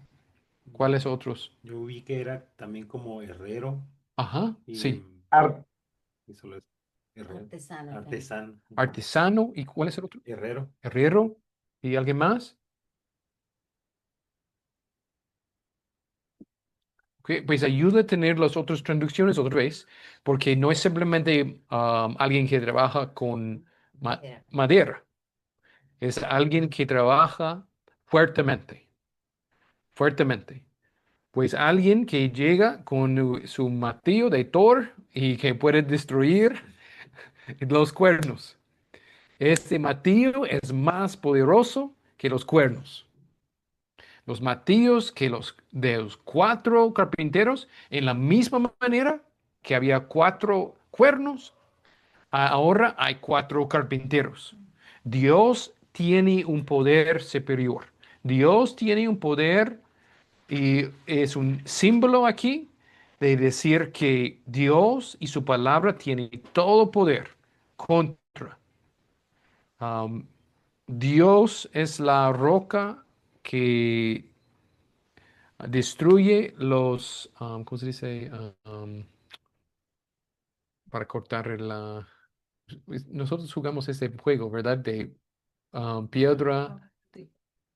¿Cuáles otros? Yo vi que era también como herrero Ajá, y, sí. y solo es herrero. Artesano. Artesano. Artesano, ¿y cuál es el otro? Herrero. Herrero. ¿Y alguien más? Ok, pues ayuda a tener las otras traducciones otra vez, porque no es simplemente alguien que trabaja con madera. Es alguien que trabaja fuertemente, fuertemente. Pues alguien que llega con su martillo de Thor y que puede destruir los cuernos. Este martillo es más poderoso que los cuernos. Los martillos que de los 4 carpinteros, en la misma manera que había 4 cuernos, ahora hay 4 carpinteros. Dios tiene un poder superior. Dios tiene un poder y es un símbolo aquí de decir que Dios y su palabra tienen todo poder contra. Um, Dios es la roca que destruye ¿cómo se dice? Para cortar nosotros jugamos ese juego, ¿verdad? De piedra,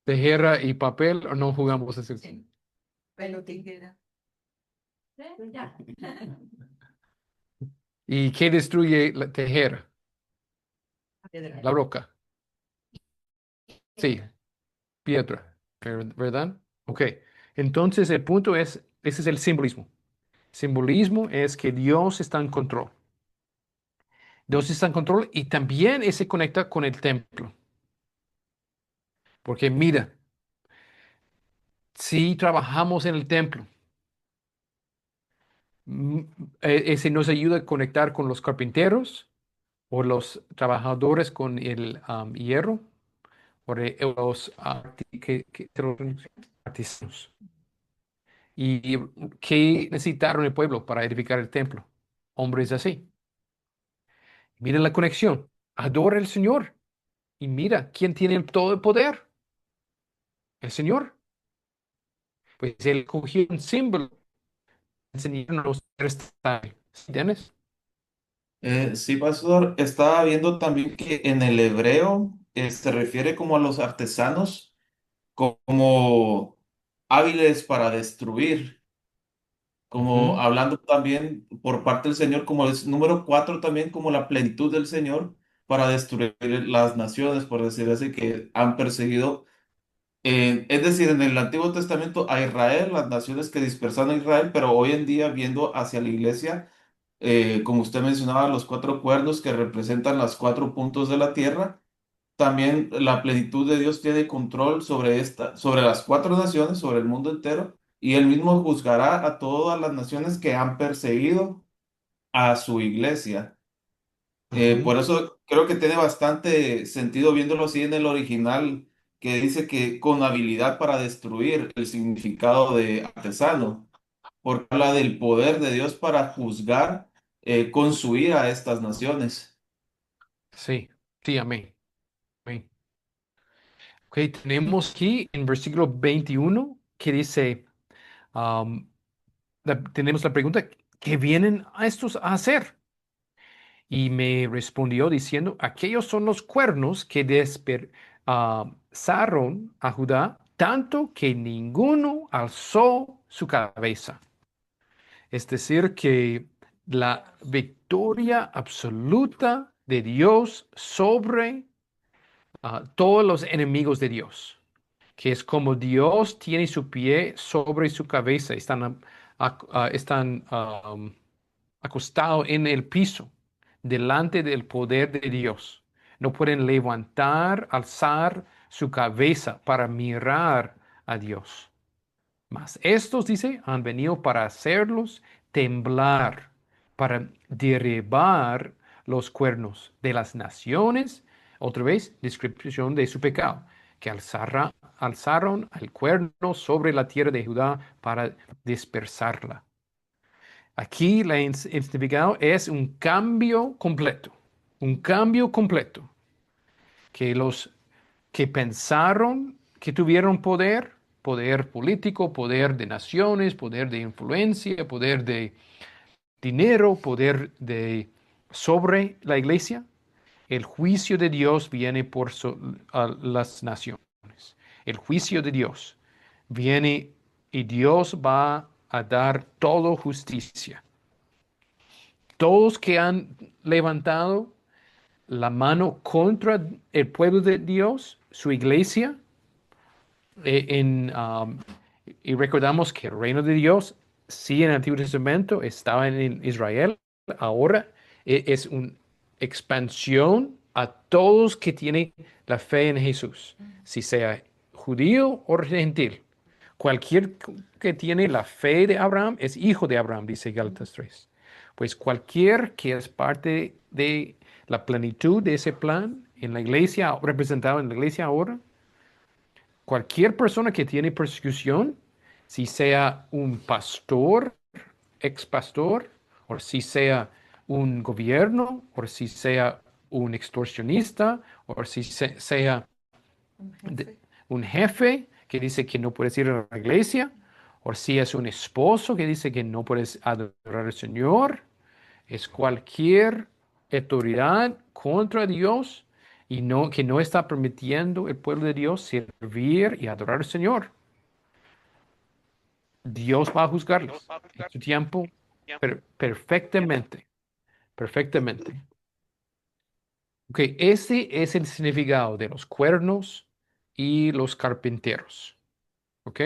tijera y papel, ¿o no jugamos ese? Sí. Pelo tijera. Ya. ¿Y qué destruye la tijera? La roca. Sí, piedra, ¿verdad? Ok. Entonces el punto es, ese es el simbolismo. Simbolismo es que Dios está en control. Dios está en control y también se conecta con el templo. Porque mira, si trabajamos en el templo, mm, ese nos ayuda a conectar con los carpinteros o los trabajadores con el hierro o los artesanos. ¿Y qué necesitaron el pueblo para edificar el templo? Hombres así. Mira la conexión. Adora al Señor. Y mira, ¿quién tiene todo el poder? El Señor. Pues Él cogió un símbolo, enseñándonos ¿entiendes? Sí, pastor, estaba viendo también que en el hebreo se refiere como a los artesanos como hábiles para destruir, como Ujú. hablando también por parte del Señor, como es número 4 también como la plenitud del Señor para destruir las naciones, por decir así, que han perseguido. Es decir, en el Antiguo Testamento a Israel, las naciones que dispersaron a Israel, pero hoy en día viendo hacia la iglesia, como usted mencionaba, los cuatro cuernos que representan los cuatro puntos de la tierra, también la plenitud de Dios tiene control sobre sobre las cuatro naciones, sobre el mundo entero, y él mismo juzgará a todas las naciones que han perseguido a su iglesia. Ujú. Por eso creo que tiene bastante sentido viéndolo así en el original, que dice que con habilidad para destruir el significado de artesano, porque habla del poder de Dios para juzgar con su ira a estas naciones. Sí, sí, amén. Amén. Ok, tenemos aquí en versículo 21 que dice, um, tenemos la pregunta, ¿qué vienen a estos a hacer? Y me respondió diciendo, aquellos son los cuernos que despedazaron a Judá, tanto que ninguno alzó su cabeza. Es decir, que la victoria absoluta de Dios sobre todos los enemigos de Dios, que es como Dios tiene su pie sobre su cabeza, están acostados en el piso, delante del poder de Dios. No pueden levantar, alzar su cabeza para mirar a Dios. Mas estos, dice, han venido para hacerlos temblar, para derribar los cuernos de las naciones. Otra vez, descripción de su pecado, que alzaron el cuerno sobre la tierra de Judá para dispersarla. Aquí el significado es un cambio completo, que los que pensaron que tuvieron poder, poder político, poder de naciones, poder de influencia, poder de dinero, poder de sobre la iglesia, el juicio de Dios viene a las naciones. El juicio de Dios viene y Dios va a dar todo justicia. Todos que han levantado la mano contra el pueblo de Dios, su iglesia, eh, en, um, y recordamos que el reino de Dios, sí, en el Antiguo Testamento estaba en Israel, ahora es una expansión a todos que tienen la fe en Jesús, si sea judío o gentil. Cualquier que tiene la fe de Abraham es hijo de Abraham, dice Gálatas 3. Pues cualquier que es parte de la plenitud de ese plan en la iglesia, representado en la iglesia ahora, cualquier persona que tiene persecución, si sea un pastor, ex pastor, o si sea un gobierno, o si sea un extorsionista, o si sea Un de- jefe. un jefe que dice que no puedes ir a la iglesia, o si es un esposo que dice que no puedes adorar al Señor, es cualquier autoridad contra Dios y que no está permitiendo el pueblo de Dios servir y adorar al Señor. Dios va a juzgarles en su tiempo perfectamente, perfectamente. Ok, ese es el significado de los cuernos y los carpinteros. ¿Ok?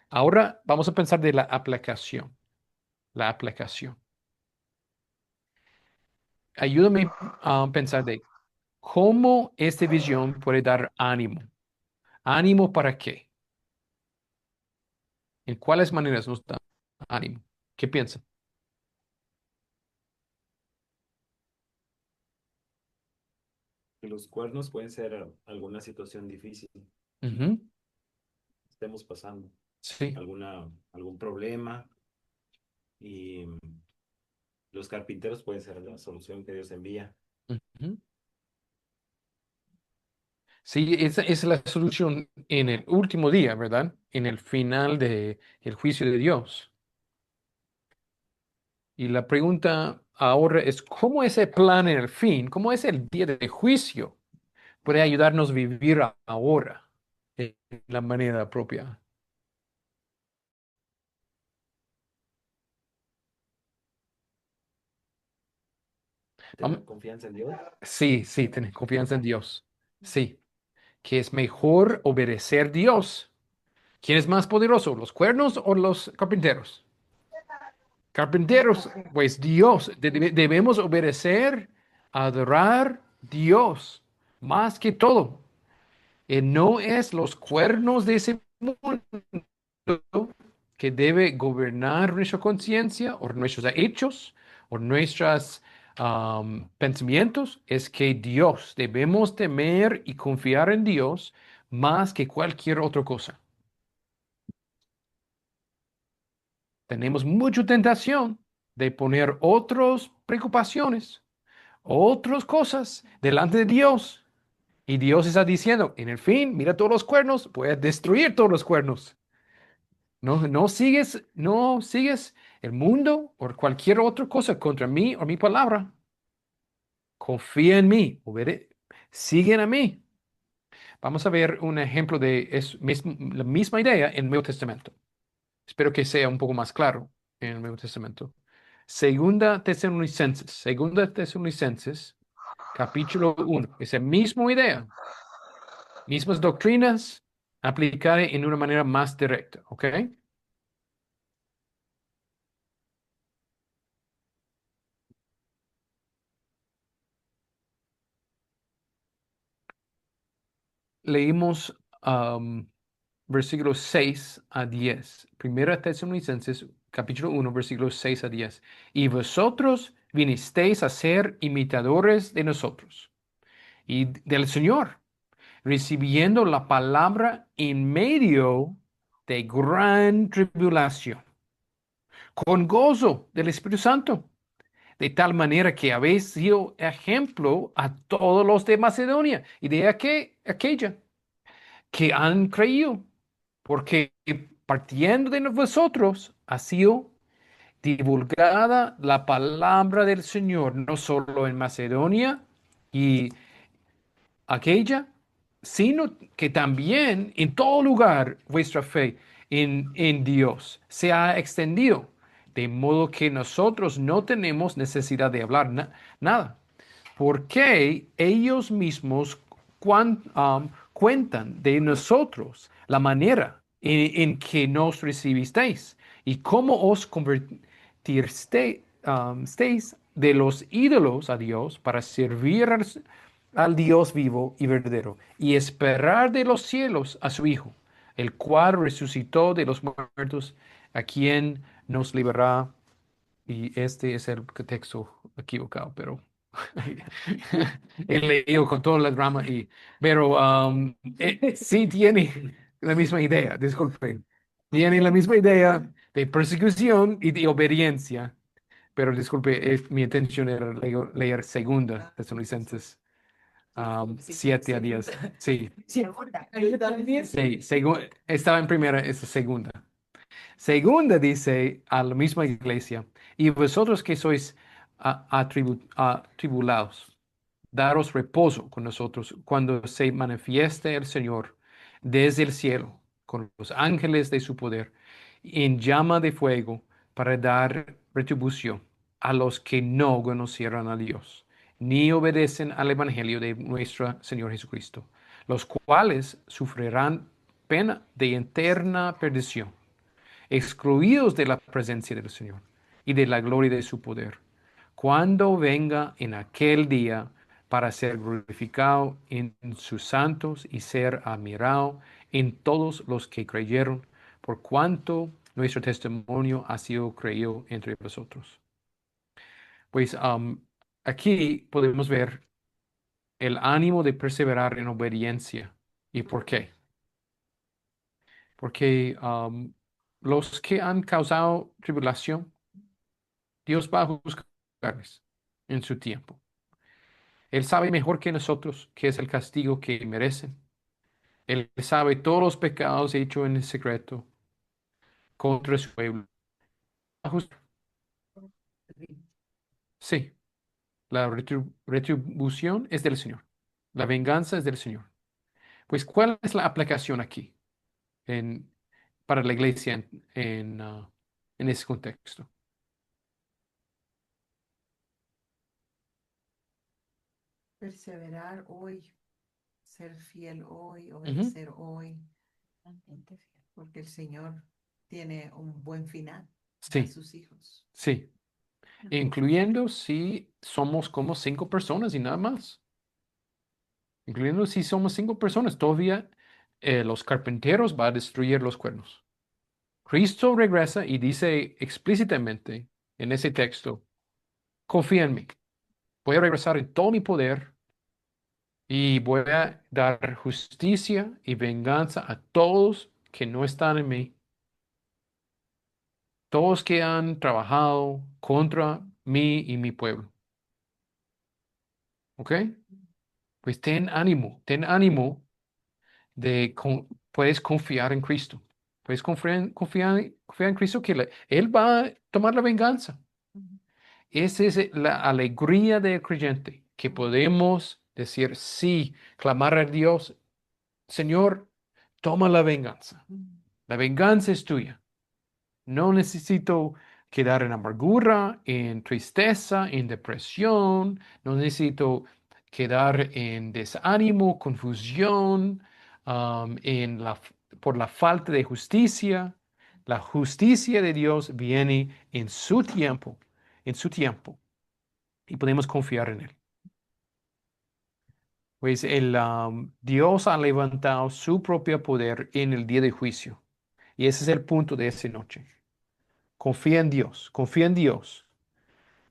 Ahora vamos a pensar de la aplicación. La aplicación. Ayúdame a pensar de cómo esta visión puede dar ánimo. ¿Ánimo para qué? ¿En cuáles maneras nos da ánimo? ¿Qué piensan? Los cuernos pueden ser alguna situación difícil Ujú, que estemos pasando, sí. algún problema, y los carpinteros pueden ser la solución que Dios envía. Ujú. Sí, esa es la solución en el último día, ¿verdad? En el final del juicio de Dios. Y la pregunta ahora es, ¿cómo ese plan en el fin, cómo es el día de juicio, puede ayudarnos a vivir ahora de la manera propia? Tener confianza en Dios. Sí, sí, tener confianza en Dios. Sí, que es mejor obedecer a Dios. ¿Quién es más poderoso, los cuernos o los carpinteros? Carpinteros, pues Dios, debemos obedecer, adorar Dios, más que todo. No es los cuernos de ese mundo que debe gobernar nuestra conciencia o nuestros hechos o nuestros pensamientos, es que Dios, debemos temer y confiar en Dios más que cualquier otra cosa. Tenemos mucha tentación de poner otras preocupaciones, otras cosas delante de Dios. Y Dios está diciendo, en el fin, mira todos los cuernos, voy a destruir todos los cuernos. No sigues el mundo o cualquier otra cosa contra mí o mi palabra. Confía en mí, siguen a mí. Vamos a ver un ejemplo de la misma idea en el Nuevo Testamento. Espero que sea un poco más claro en el Nuevo Testamento. Segunda Tesalonicenses, capítulo 1. Esa misma idea, mismas doctrinas aplicadas en una manera más directa, ¿ok? Leímos versículos 6 a 10. Primera Tesalonicenses, capítulo 1, versículos 6 a 10. Y vosotros vinisteis a ser imitadores de nosotros y del Señor, recibiendo la palabra en medio de gran tribulación, con gozo del Espíritu Santo, de tal manera que habéis sido ejemplo a todos los de Macedonia y de aquella que han creído, porque partiendo de vosotros ha sido divulgada la palabra del Señor, no solo en Macedonia y aquella, sino que también en todo lugar vuestra fe en Dios se ha extendido, de modo que nosotros no tenemos necesidad de hablar nada, porque ellos mismos cuentan de nosotros la manera en que nos recibisteis y cómo os convertisteis de los ídolos a Dios para servir al Dios vivo y verdadero y esperar de los cielos a su Hijo, el cual resucitó de los muertos, a quien nos liberará. Y este es el texto equivocado, pero he leído con toda la drama, pero sí tiene la misma idea, disculpen. Tiene la misma idea de persecución y de obediencia, pero disculpe, mi intención era leer segunda Tesalonicenses 7 a 10. Sí, sí, estaba en primera, esa segunda. Segunda dice a la misma iglesia, y vosotros que sois atribulados, daros reposo con nosotros cuando se manifieste el Señor desde el cielo, con los ángeles de su poder, en llama de fuego, para dar retribución a los que no conocieron a Dios, ni obedecen al Evangelio de nuestro Señor Jesucristo. los cuales sufrirán pena de eterna perdición, excluidos de la presencia del Señor y de la gloria de su poder, cuando venga en aquel día para ser glorificado en sus santos y ser admirado en todos los que creyeron, por cuanto nuestro testimonio ha sido creído entre vosotros. Pues aquí podemos ver el ánimo de perseverar en obediencia. ¿Y por qué? Porque los que han causado tribulación, Dios va a juzgarles en su tiempo. Él sabe mejor que nosotros qué es el castigo que merecen. Él sabe todos los pecados hechos en el secreto contra su pueblo. Va a juzgar. Sí, la retribución es del Señor. La venganza es del Señor. Pues, ¿cuál es la aplicación aquí en, para la iglesia en ese contexto? Perseverar hoy, ser fiel hoy, Ujú. obedecer hoy, porque el Señor tiene un buen final para Sí, sus hijos. sí. Incluyendo si somos como 5 personas y nada más. Incluyendo si somos 5 personas, todavía los carpinteros van a destruir los cuernos. Cristo regresa y dice explícitamente en ese texto, confía en mí. Voy a regresar en todo mi poder y voy a dar justicia y venganza a todos que no están en mí, todos que han trabajado contra mí y mi pueblo. ¿Ok? Pues ten ánimo puedes confiar en Cristo. Puedes confiar en Cristo que Él va a tomar la venganza. Esa es la alegría del creyente, que podemos decir sí, clamar a Dios, Señor, toma la venganza. La venganza es tuya. No necesito quedar en amargura, en tristeza, en depresión. No necesito quedar en desánimo, confusión, por la falta de justicia. La justicia de Dios viene en su tiempo, y podemos confiar en Él. Pues Dios ha levantado su propio poder en el día de juicio. Y ese es el punto de esta noche. Confía en Dios, confía en Dios.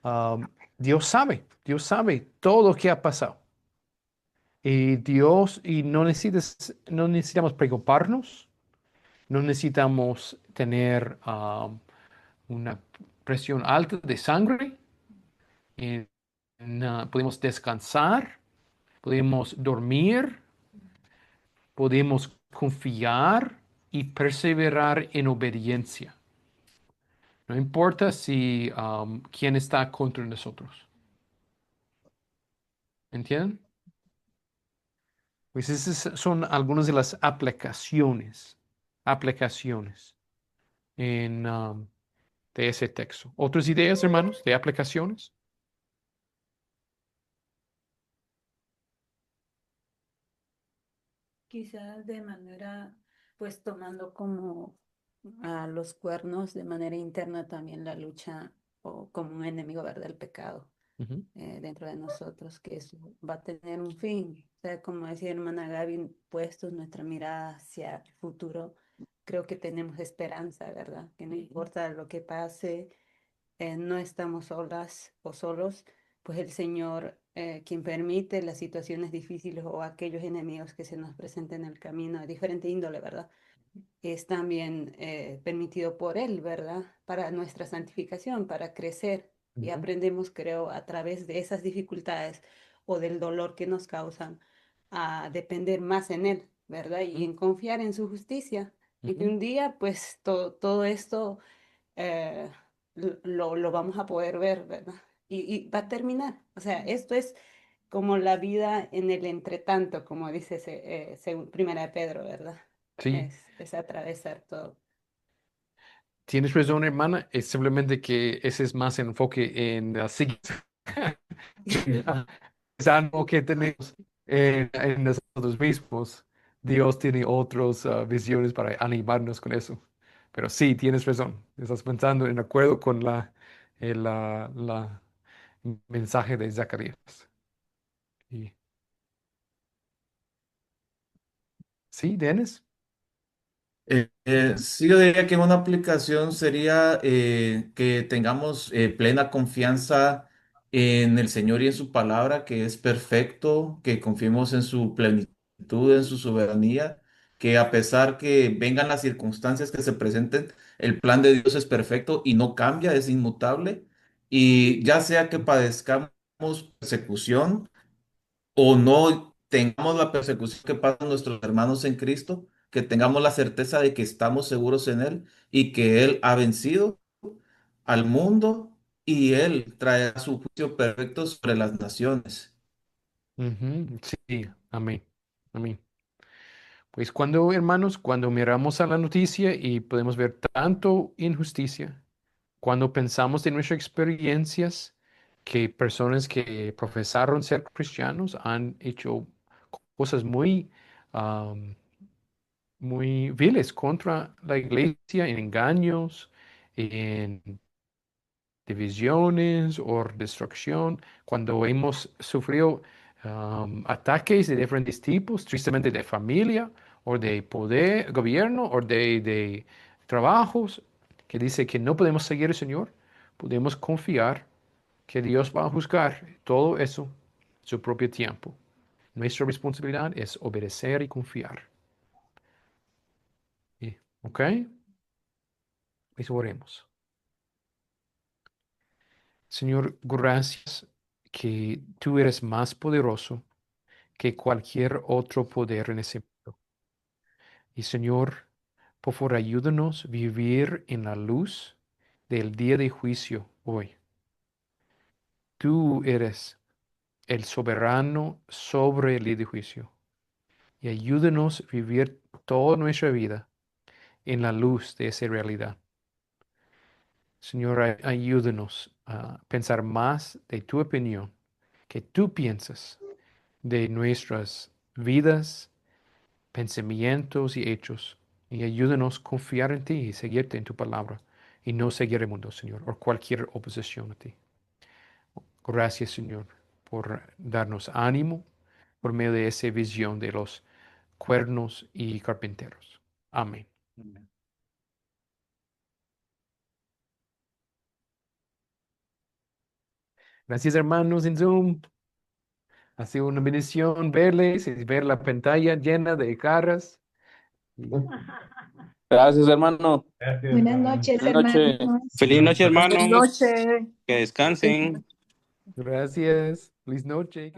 Um, Dios sabe todo lo que ha pasado. Y no necesitamos preocuparnos, no necesitamos tener una presión alta de sangre. eh, Podemos descansar, podemos dormir, podemos confiar y perseverar en obediencia. No importa si quién está contra nosotros. ¿Entienden? Pues esas son algunas de las aplicaciones en, de ese texto. ¿Otras ideas, hermanos, de aplicaciones? Quizás de manera, pues tomando como a los cuernos de manera interna también la lucha o como un enemigo, ¿verdad? El pecado Ujú, dentro de nosotros, que eso va a tener un fin. O sea, como decía hermana Gaby, puestos nuestra mirada hacia el futuro, creo que tenemos esperanza, ¿verdad? Que no importa lo que pase, no estamos solas o solos, pues el Señor, quien permite las situaciones difíciles o aquellos enemigos que se nos presenten en el camino de diferente índole, ¿verdad? Es también permitido por Él, ¿verdad? Para nuestra santificación, para crecer. Y ujú, aprendemos, creo, a través de esas dificultades o del dolor que nos causan, a depender más en Él, ¿verdad? Y en confiar en su justicia. Y que ujú. un día, pues, todo esto eh, lo vamos a poder ver, ¿verdad? Y va a terminar. O sea, esto es como la vida en el entretanto, como dice según Primera de Pedro, ¿verdad? Sí, Es atravesar todo. tienes razón, hermana. Es simplemente que ese es más enfoque en la psiquis. Es algo que tenemos. en nosotros mismos. Dios tiene otras visiones para animarnos con eso. Pero sí, tienes razón. Estás pensando en acuerdo con la mensaje de Zacarías. Y- sí, Dennis. Sí, yo diría que una aplicación sería que tengamos plena confianza en el Señor y en su palabra, que es perfecto, que confiemos en su plenitud, en su soberanía, que a pesar que vengan las circunstancias que se presenten, el plan de Dios es perfecto y no cambia, es inmutable. Y ya sea que padezcamos persecución, o no tengamos la persecución que pasan nuestros hermanos en Cristo, que tengamos la certeza de que estamos seguros en Él y que Él ha vencido al mundo y Él traerá su juicio perfecto sobre las naciones. Ujú, sí, amén. Amén. Pues cuando, hermanos, cuando miramos a la noticia y podemos ver tanto injusticia, cuando pensamos en nuestras experiencias, que personas que profesaron ser cristianos han hecho cosas muy viles contra la iglesia, en engaños, en divisiones o destrucción, cuando hemos sufrido ataques de diferentes tipos, tristemente de familia o de poder, gobierno o de trabajos, que dice que no podemos seguir al Señor, podemos confiar que Dios va a juzgar todo eso en su propio tiempo. Nuestra responsabilidad es obedecer y confiar. ¿Ok? Pues oremos. Señor, gracias que tú eres más poderoso que cualquier otro poder en ese mundo. Y Señor, por favor, ayúdanos a vivir en la luz del día de juicio hoy. Tú eres el soberano sobre el día de juicio. Y ayúdanos a vivir toda nuestra vida en la luz de esa realidad. Señor, ayúdanos a pensar más de tu opinión, que tú piensas de nuestras vidas, pensamientos y hechos. Y ayúdanos a confiar en ti y seguirte en tu palabra y no seguir el mundo, Señor, o cualquier oposición a ti. Gracias, Señor, por darnos ánimo por medio de esa visión de los cuernos y carpinteros. Amén. Gracias, hermanos, en Zoom. Ha sido una bendición verles y ver la pantalla llena de caras. Gracias, hermano. Buenas noches, Buenas noches. hermanos. Feliz noche, Buenas hermanos. noches. Que descansen. Gracias. Feliz noche.